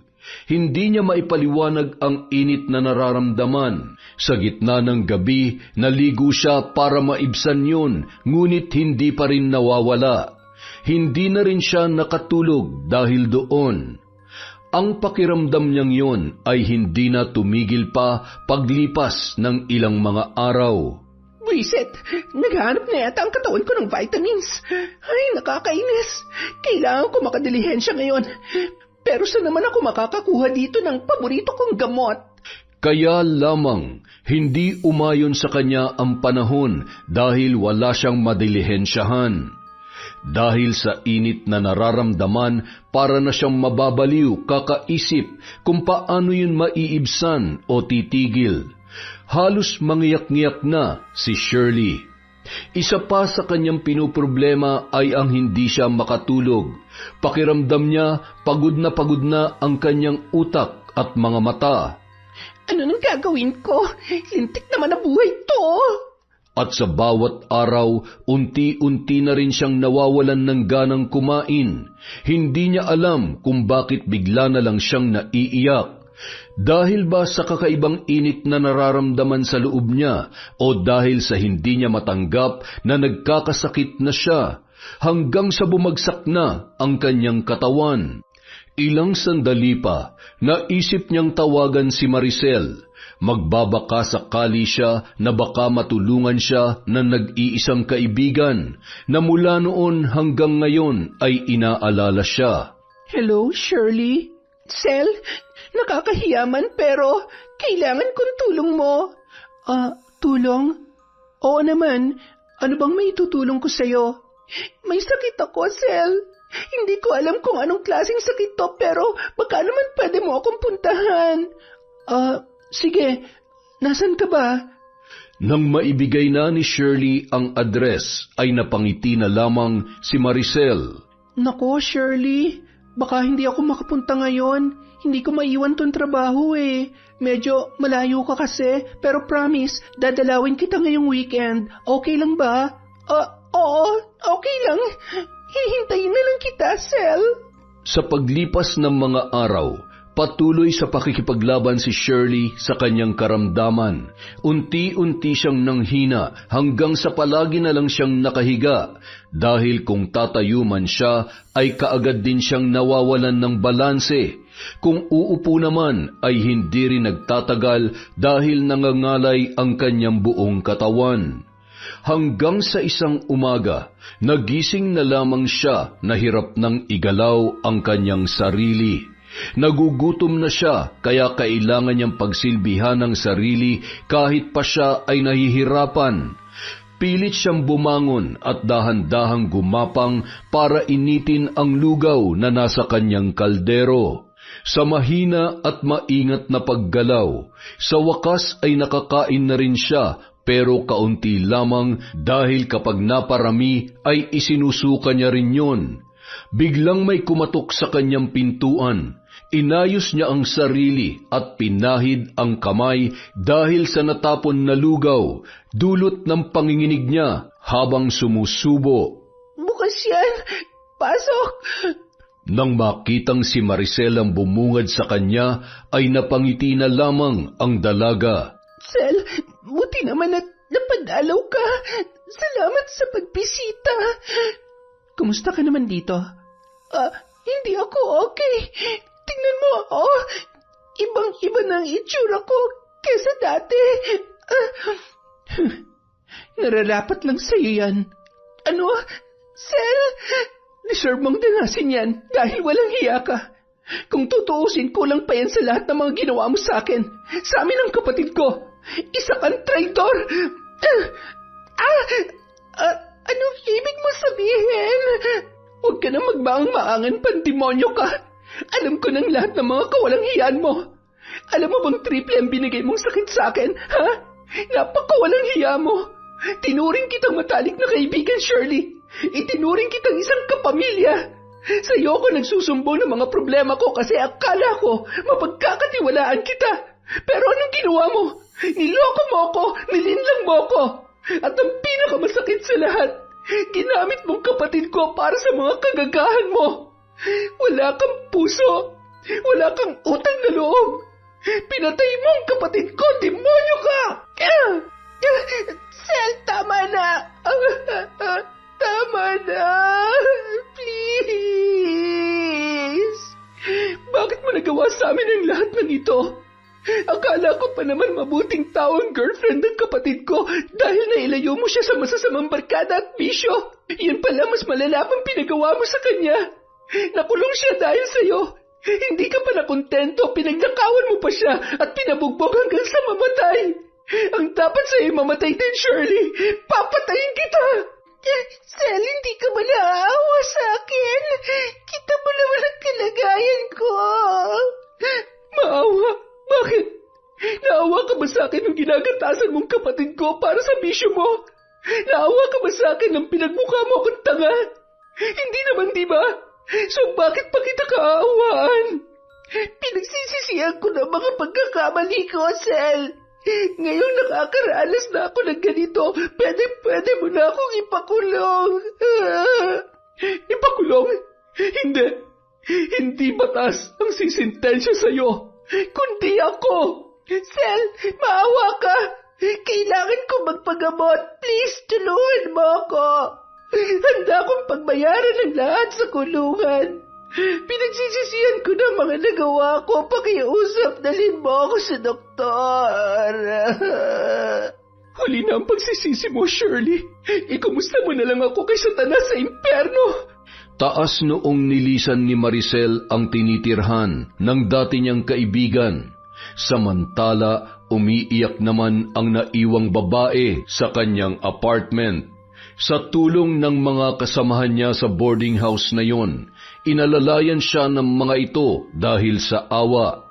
C: Hindi niya maipaliwanag ang init na nararamdaman. Sa gitna ng gabi, naligo siya para maibsan yun, ngunit hindi pa rin nawawala. Hindi na rin siya nakatulog dahil doon. Ang pakiramdam niyang yun ay hindi na tumigil pa paglipas ng ilang mga araw.
B: Buisit, naghanap na yata ang katawan ko ng vitamins. Ay, nakakainis. Kailangan ko makadilihensya ngayon. Pero saan naman ako makakakuha dito ng paborito kong gamot?
C: Kaya lamang, hindi umayon sa kanya ang panahon dahil wala siyang madilihensyahan. Dahil sa init na nararamdaman, para na siyang mababaliw kakaisip kung paano yun maiibsan o titigil. Halos mangiyak-ngiyak na si Shirley. Isa pa sa kanyang pinoproblema ay ang hindi siya makatulog. Pakiramdam niya pagod na ang kanyang utak at mga mata.
B: Ano nang gagawin ko? Lintik naman na buhay to.
C: At sa bawat araw, unti-unti na rin siyang nawawalan ng ganang kumain. Hindi niya alam kung bakit bigla na lang siyang naiiyak. Dahil ba sa kakaibang init na nararamdaman sa loob niya o dahil sa hindi niya matanggap na nagkakasakit na siya hanggang sa bumagsak na ang kanyang katawan. Ilang sandali pa, naisip niyang tawagan si Maricel. Magbabaka sakali siya na baka matulungan siya ng nag-iisang kaibigan na mula noon hanggang ngayon ay inaalala siya.
B: Hello, Shirley? Sel, nakakahiyaman pero kailangan kong tulong mo. Tulong? Oo naman. Ano bang may tutulong ko sa'yo? May sakit ako, Sel. Hindi ko alam kung anong klaseng sakit to pero baka naman pwede mo akong puntahan. Sige, nasan ka ba?
C: Nang maibigay na ni Shirley ang address, ay napangiti na lamang si Maricel.
B: Nako, Shirley, baka hindi ako makapunta ngayon. Hindi ko maiwan tong trabaho eh. Medyo malayo ka kasi, pero promise, dadalawin kita ngayong weekend. Okay lang ba? Oo, okay lang. Hihintayin na lang kita, Sel.
C: Sa paglipas ng mga araw, patuloy sa pakikipaglaban si Shirley sa kanyang karamdaman. Unti-unti siyang nanghina hanggang sa palagi na lang siyang nakahiga dahil kung tatayo man siya ay kaagad din siyang nawawalan ng balanse. Kung uupo naman ay hindi rin nagtatagal dahil nangangalay ang kanyang buong katawan. Hanggang sa isang umaga, nagising na lamang siya na hirap nang igalaw ang kanyang sarili. Nagugutom na siya kaya kailangan niyang pagsilbihan ng sarili kahit pa siya ay nahihirapan. Pilit siyang bumangon at dahan-dahang gumapang para initin ang lugaw na nasa kanyang kaldero. Sa mahina at maingat na paggalaw, sa wakas ay nakakain na rin siya pero kaunti lamang dahil kapag naparami ay isinusuka niya rin yun. Biglang may kumatok sa kanyang pintuan. Inayos niya ang sarili at pinahid ang kamay dahil sa natapon na lugaw, dulot ng panginginig niya habang sumusubo.
B: Bukas yan! Pasok!
C: Nang makitang si Maricel ang bumungad sa kanya, ay napangiti na lamang ang dalaga.
B: Sel, buti naman at napadalaw ka. Salamat sa pagbisita. Kumusta ka naman dito? Hindi ako okay. Tingnan mo ako. Ibang-iba na ang itsura ko kesa dati. Nararapat lang sa'yo yan. Ano? Sel? Deserve mong danasin yan dahil walang hiya ka. Kung tutuusin, kulang pa yan sa lahat ng mga ginawa mo sa akin. Sa amin ang kapatid ko. Isa kang traitor. Anong ibig mo sabihin? Huwag ka na magmaang-maangan, pandemonyo ka. Alam ko ng lahat ng mga kawalang hiyaan mo. Alam mo bang triple ang binigay mong sakit sa akin, ha? Napakawalang hiya mo. Tinuring kitang matalik na kaibigan, Shirley. Itinuring kitang isang kapamilya. Sa'yo ako nagsusumbong ng mga problema ko kasi akala ko mapagkakatiwalaan kita. Pero anong ginawa mo? Niloko mo ako, nilinlang mo ako. At ang pinakamasakit sa lahat, ginamit mong kapatid ko para sa mga kagagahan mo. Wala kang puso. Wala kang utang na loob. Pinatay mo ang kapatid ko, demonyo ka! Sel, tama na. Tama na. Please. Bakit mo nagawa sa amin ang lahat ng ito? Akala ko pa naman mabuting tao ang girlfriend ng kapatid ko dahil nailayo mo siya sa masasamang barkada at bisyo. Yan pala mas malala pang pinagawa mo sa kanya. Nakulong siya dahil sa'yo. Hindi ka pa nakontento, pinagnakawan mo pa siya at pinabugbog hanggang sa mamatay. Ang dapat sa'yo mamatay din, Shirley. Papatayin kita. Sel, hindi ka ba naawa sa akin? Kita mo naman ang kalagayan ko. Maawa? Bakit? Naawa ka ba sa akin nung ginagatasan mong kapatid ko para sa bisyo mo? Naawa ka ba sa akin nung pinagmukha mo akong tanga? Hindi naman, di ba? So bakit pa kita kaawaan? Pinagsisisihan ko na mga pagkakamali ko, Sel. Ngayong nakakaranas na ako ng ganito, pwede mo na akong ipakulong. Ipakulong? Hindi. Hindi batas ang sisintensya sa'yo, kundi ako. Sel, maawa ka. Kailangan ko magpagamot. Please, tulungan mo ako. Handa akong pagbayaran ng lahat sa kulungan. Pinagsisisihan ko na mga nagawa ko. Pakiusap, dalhin mo ako sa doktor. Huli na ang pagsisisi mo, Shirley. Ikumusta mo na lang ako kay Satanas sa impyerno.
C: Taas noong nilisan ni Maricel ang tinitirhan ng dati niyang kaibigan. Samantala, umiiyak naman ang naiwang babae sa kanyang apartment. Sa tulong ng mga kasamahan niya sa boarding house na yon, inalalayan siya ng mga ito dahil sa awa.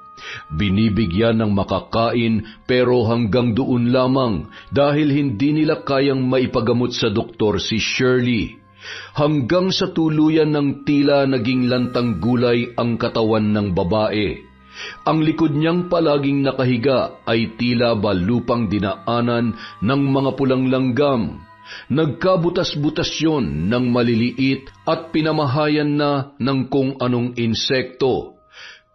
C: Binibigyan ng makakain pero hanggang doon lamang dahil hindi nila kayang maipagamot sa doktor si Shirley. Hanggang sa tuluyan ng tila naging lantang gulay ang katawan ng babae. Ang likod niyang palaging nakahiga ay tila ba lupang dinaanan ng mga pulang langgam. Nagkabutas-butas yon ng maliliit at pinamahayan na ng kung anong insekto.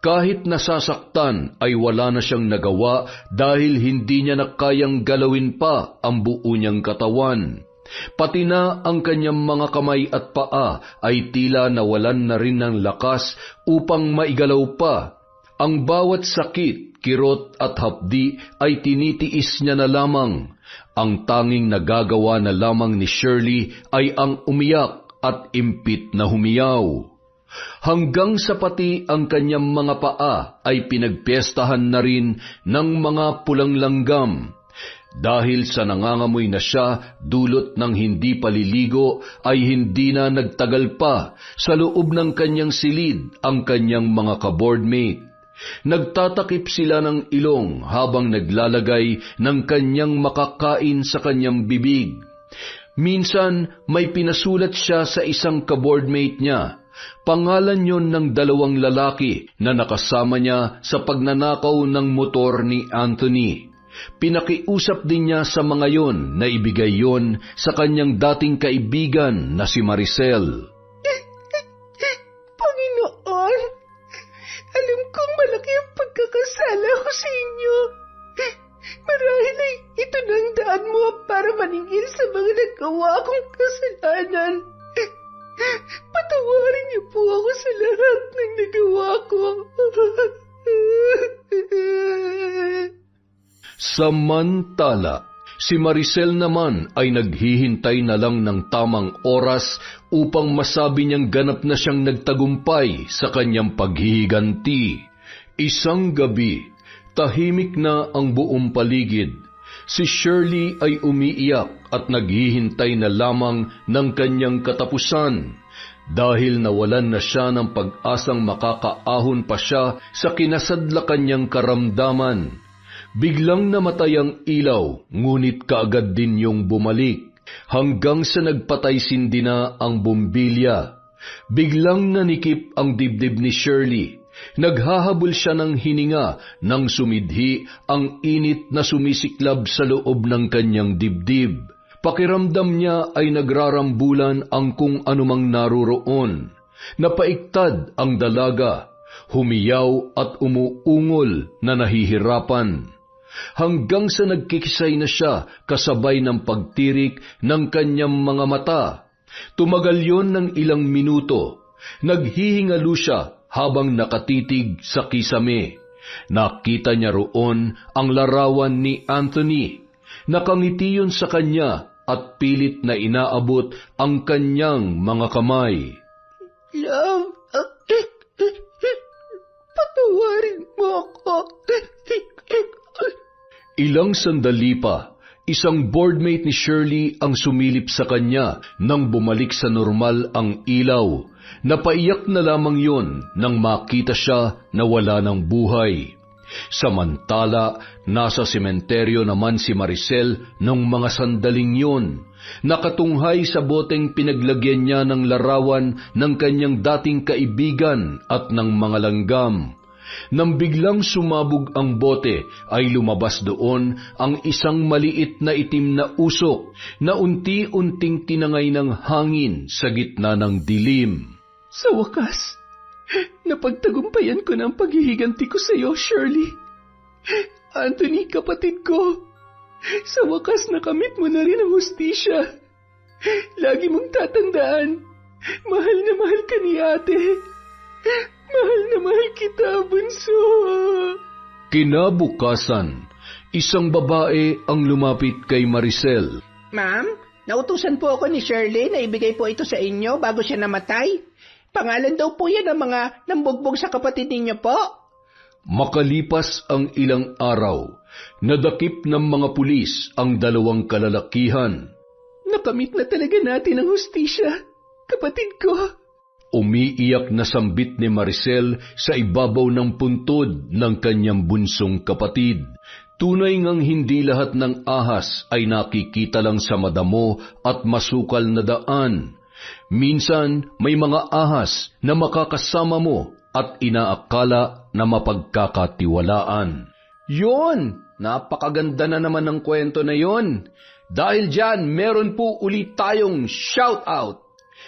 C: Kahit nasasaktan ay wala na siyang nagawa dahil hindi niya na kayang galawin pa ang buo niyang katawan. Pati na ang kanyang mga kamay at paa ay tila nawalan na rin ng lakas upang maigalaw pa. Ang bawat sakit, kirot at hapdi ay tinitiis niya na lamang. Ang tanging nagagawa na lamang ni Shirley ay ang umiyak at impit na humiyaw. Hanggang sa pati ang kanyang mga paa ay pinagpiestahan na rin ng mga pulang langgam. Dahil sa nangangamoy na siya dulot ng hindi paliligo ay hindi na nagtagal pa sa loob ng kanyang silid ang kanyang mga kaboardmate. Nagtatakip sila ng ilong habang naglalagay ng kanyang makakain sa kanyang bibig. Minsan may pinasulat siya sa isang kaboardmate niya. Pangalan yon ng dalawang lalaki na nakasama niya sa pagnanakaw ng motor ni Anthony. Pinakiusap din niya sa mga yon na ibigay yon sa kanyang dating kaibigan na si Maricel.
B: Panginoon, maningil sa mga nagawa kong kasalanan. Patawarin niyo po ako sa lahat ng nagawa ko.
C: Samantala, si Maricel naman ay naghihintay na lang ng tamang oras upang masabi niyang ganap na siyang nagtagumpay sa kanyang paghihiganti. Isang gabi, tahimik na ang buong paligid. Si Shirley ay umiiyak at naghihintay na lamang ng kanyang katapusan dahil nawalan na siya ng pag-asang makakaahon pa siya sa kinasadlakan niyang karamdaman. Biglang namatay ang ilaw, ngunit kaagad din yung bumalik, hanggang sa nagpatay-sindi na ang bumbilya. Biglang nanikip ang dibdib ni Shirley. Naghahabol siya ng hininga nang sumidhi ang init na sumisiklab sa loob ng kanyang dibdib. Pakiramdam niya ay nagrarambulan ang kung anumang naroroon. Napaiktad ang dalaga, humiyaw at umuungol na nahihirapan. Hanggang sa nagkikisay na siya kasabay ng pagtirik ng kanyang mga mata. Tumagal yon ng ilang minuto. Naghihingalo siya habang nakatitig sa kisame. Nakita niya roon ang larawan ni Anthony. Nakangiti yun sa kanya at pilit na inaabot ang kanyang mga kamay.
B: Love, patawarin mo ako.
C: Ilang sandali pa, isang boardmate ni Shirley ang sumilip sa kanya nang bumalik sa normal ang ilaw. Napaiyak na lamang yon nang makita siya na wala ng buhay. Samantala, nasa sementeryo naman si Maricel nung mga sandaling yon. Nakatunghay sa boteng pinaglagyan niya ng larawan ng kanyang dating kaibigan at ng mga langgam. Nang biglang sumabog ang bote, ay lumabas doon ang isang maliit na itim na usok na unti-unting tinangay ng hangin sa gitna ng dilim.
B: Sa wakas, napagtagumpayan ko na ang paghihiganti ko sa iyo, Shirley. Anthony, kapatid ko, sa wakas nakamit mo na rin ang hustisya. Lagi mong tatandaan, mahal na mahal ka ni ate. Mahal na mahal kita, bunso.
C: Kinabukasan, isang babae ang lumapit kay Maricel.
B: Ma'am, nautusan po ako ni Shirley na ibigay po ito sa inyo bago siya namatay. Pangalan daw po yan ng mga nambugbog sa kapatid ninyo po.
C: Makalipas ang ilang araw, nadakip ng mga pulis ang dalawang kalalakihan.
B: Nakamit na talaga natin ang hustisya, kapatid ko.
C: Umiiyak na sambit ni Maricel sa ibabaw ng puntod ng kanyang bunsong kapatid. Tunay ngang hindi lahat ng ahas ay nakikita lang sa madamo at masukal na daan. Minsan may mga ahas na makakasama mo at inaakala na mapagkakatiwalaan.
A: Yun! Napakaganda na naman ng kwento na yon. Dahil dyan, meron po ulit tayong shout-out.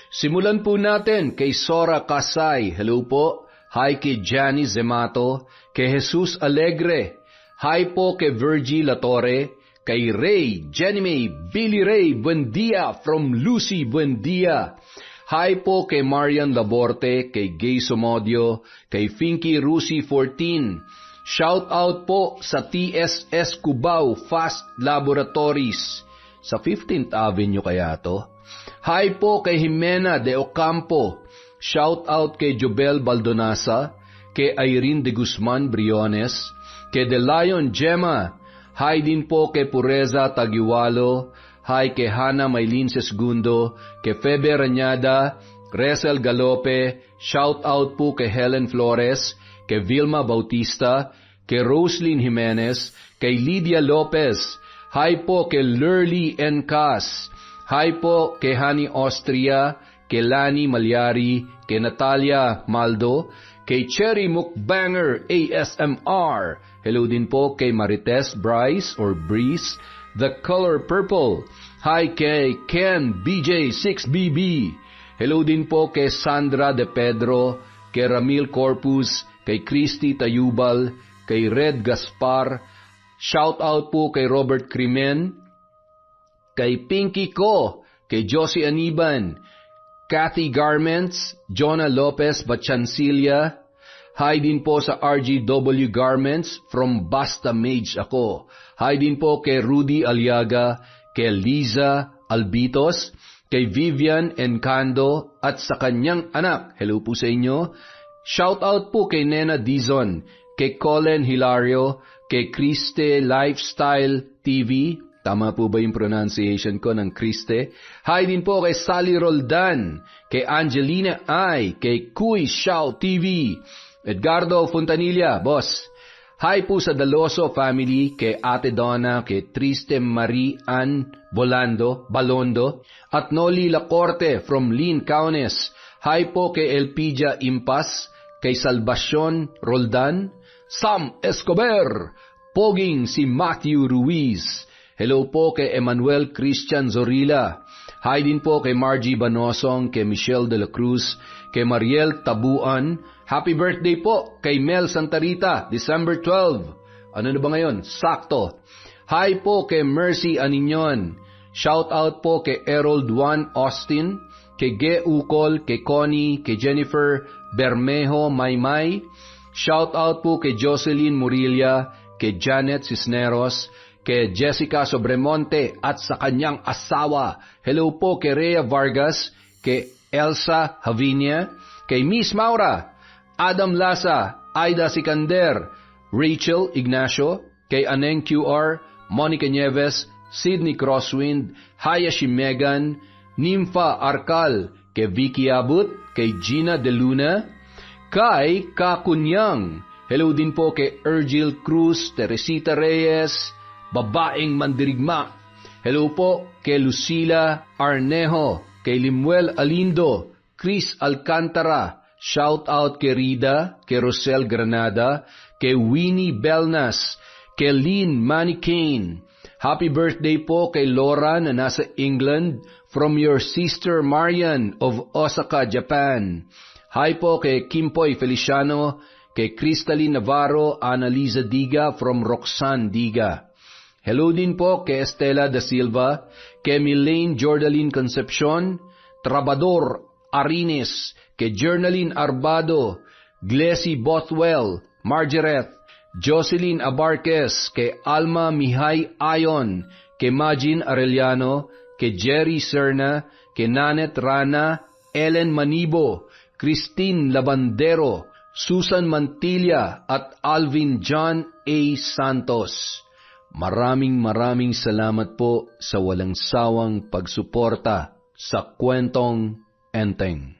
A: Simulan po natin kay Sora Kasay. Hello po. Hi kay Johnny Zemato. Kay Jesus Alegre. Hi po kay Virgie Latore. Kay Ray, Jenny May, Billy Ray Buendia from Lucy Buendia. Hi po kay Marian Laborte, kay Gay Somodio, kay Finky Rusi 14. Shout out po sa TSS Cubao Fast Laboratories. Sa 15th Avenue kaya to? Hi po kay Jimena de Ocampo. Shout out kay Jobel Baldonasa, kay Irene de Guzman Briones, kay De Lion Gemma. Hi din po kay Pureza Tagiwalo. Hi kay Hana Maylin Sesgundo, kay Febe Rañada, Resel Galope. Shout out po kay Helen Flores, kay Vilma Bautista, kay Roslyn Jimenez, kay Lydia Lopez. Hi po kay Lurly Encas. Hi po kay Hani Austria, kay Lani Malyari, kay Natalia Maldo, kay Cherry Mukbanger ASMR. Hello din po kay Marites Bryce or Breeze, The Color Purple. Hi kay Ken BJ6BB. Hello din po kay Sandra De Pedro, kay Ramil Corpus, kay Christy Tayubal, kay Red Gaspar. Shout out po kay Robert Crimen, kay Pinky Ko, kay Josie Aniban, Kathy Garments, Jonah Lopez Bachancilia. Hi din po sa RGW Garments, from Basta Mage ako. Hi din po kay Rudy Aliaga, kay Liza Albitos, kay Vivian Encando at sa kanyang anak. Hello po sa inyo. Shout out po kay Nena Dizon, kay Colin Hilario, kay Kriste Lifestyle TV. Tama po ba yung pronunciation ko ng Kriste? Hi din po kay Sally Roldan, kay Angelina Ay, kay Kuy Xiao TV, Edgardo Fontanilla, boss. Hi po sa Daloso family, kay Ate Donna, kay Triste Marie Ann Balondo, at Noli Lacorte from Lynn Kaunes. Hi po kay Elpidia Impas, kay Salvacion Roldan, Sam Escobar, Poging si Matthew Ruiz. Hello po kay Emmanuel Christian Zorilla. Hi din po kay Margie Banosong, kay Michelle de la Cruz, kay Mariel Tabuan. Happy birthday po kay Mel Santarita, December 12. Ano na ba ngayon? Sakto. Hi po kay Mercy Aninyon. Shout out po kay Errol Juan Austin, kay Ge Ukol, kay Connie, kay Jennifer Bermejo Maymay. Shout out po kay Jocelyn Murilla, kay Janet Cisneros, kay Jessica Sobremonte at sa kanyang asawa. Hello po kay Rhea Vargas, kay Elsa Havinia, kay Miss Maura, Adam Lasa, Aida Sikander, Rachel Ignacio, kay Aneng QR, Monica Nieves, Sydney Crosswind, Hayashi Megan, Nympha Arcal, kay Vicky Abut, kay Gina De Luna, kay Kakunyang. Hello din po kay Ergil Cruz, Teresita Reyes, babaeng mandirigma. Hello po kay Lucila Arnejo, kay Limuel Alindo, Chris Alcantara. Shout out kay Rida, kay Rosel Granada, kay Winnie Belnas, kay Lynn Manicane. Happy birthday po kay Laura na nasa England, from your sister Marian of Osaka, Japan. Hi po kay Kimpoy Feliciano, kay Crystalline Navarro, Annalisa Diga from Roxanne Diga. Hello din po kay Estela da Silva, kay Milaine Jordaline Concepcion, Trabador Arines, kay Journaline Arbado, Glessy Bothwell, Margaret, Jocelyn Abarquez, kay Alma Mihay Ayon, kay Majin Arellano, kay Jerry Serna, kay Nanet Rana, Ellen Manibo, Christine Labandero, Susan Mantilla at Alvin John A. Santos. Maraming salamat po sa walang sawang pagsuporta sa Kwentong Enteng.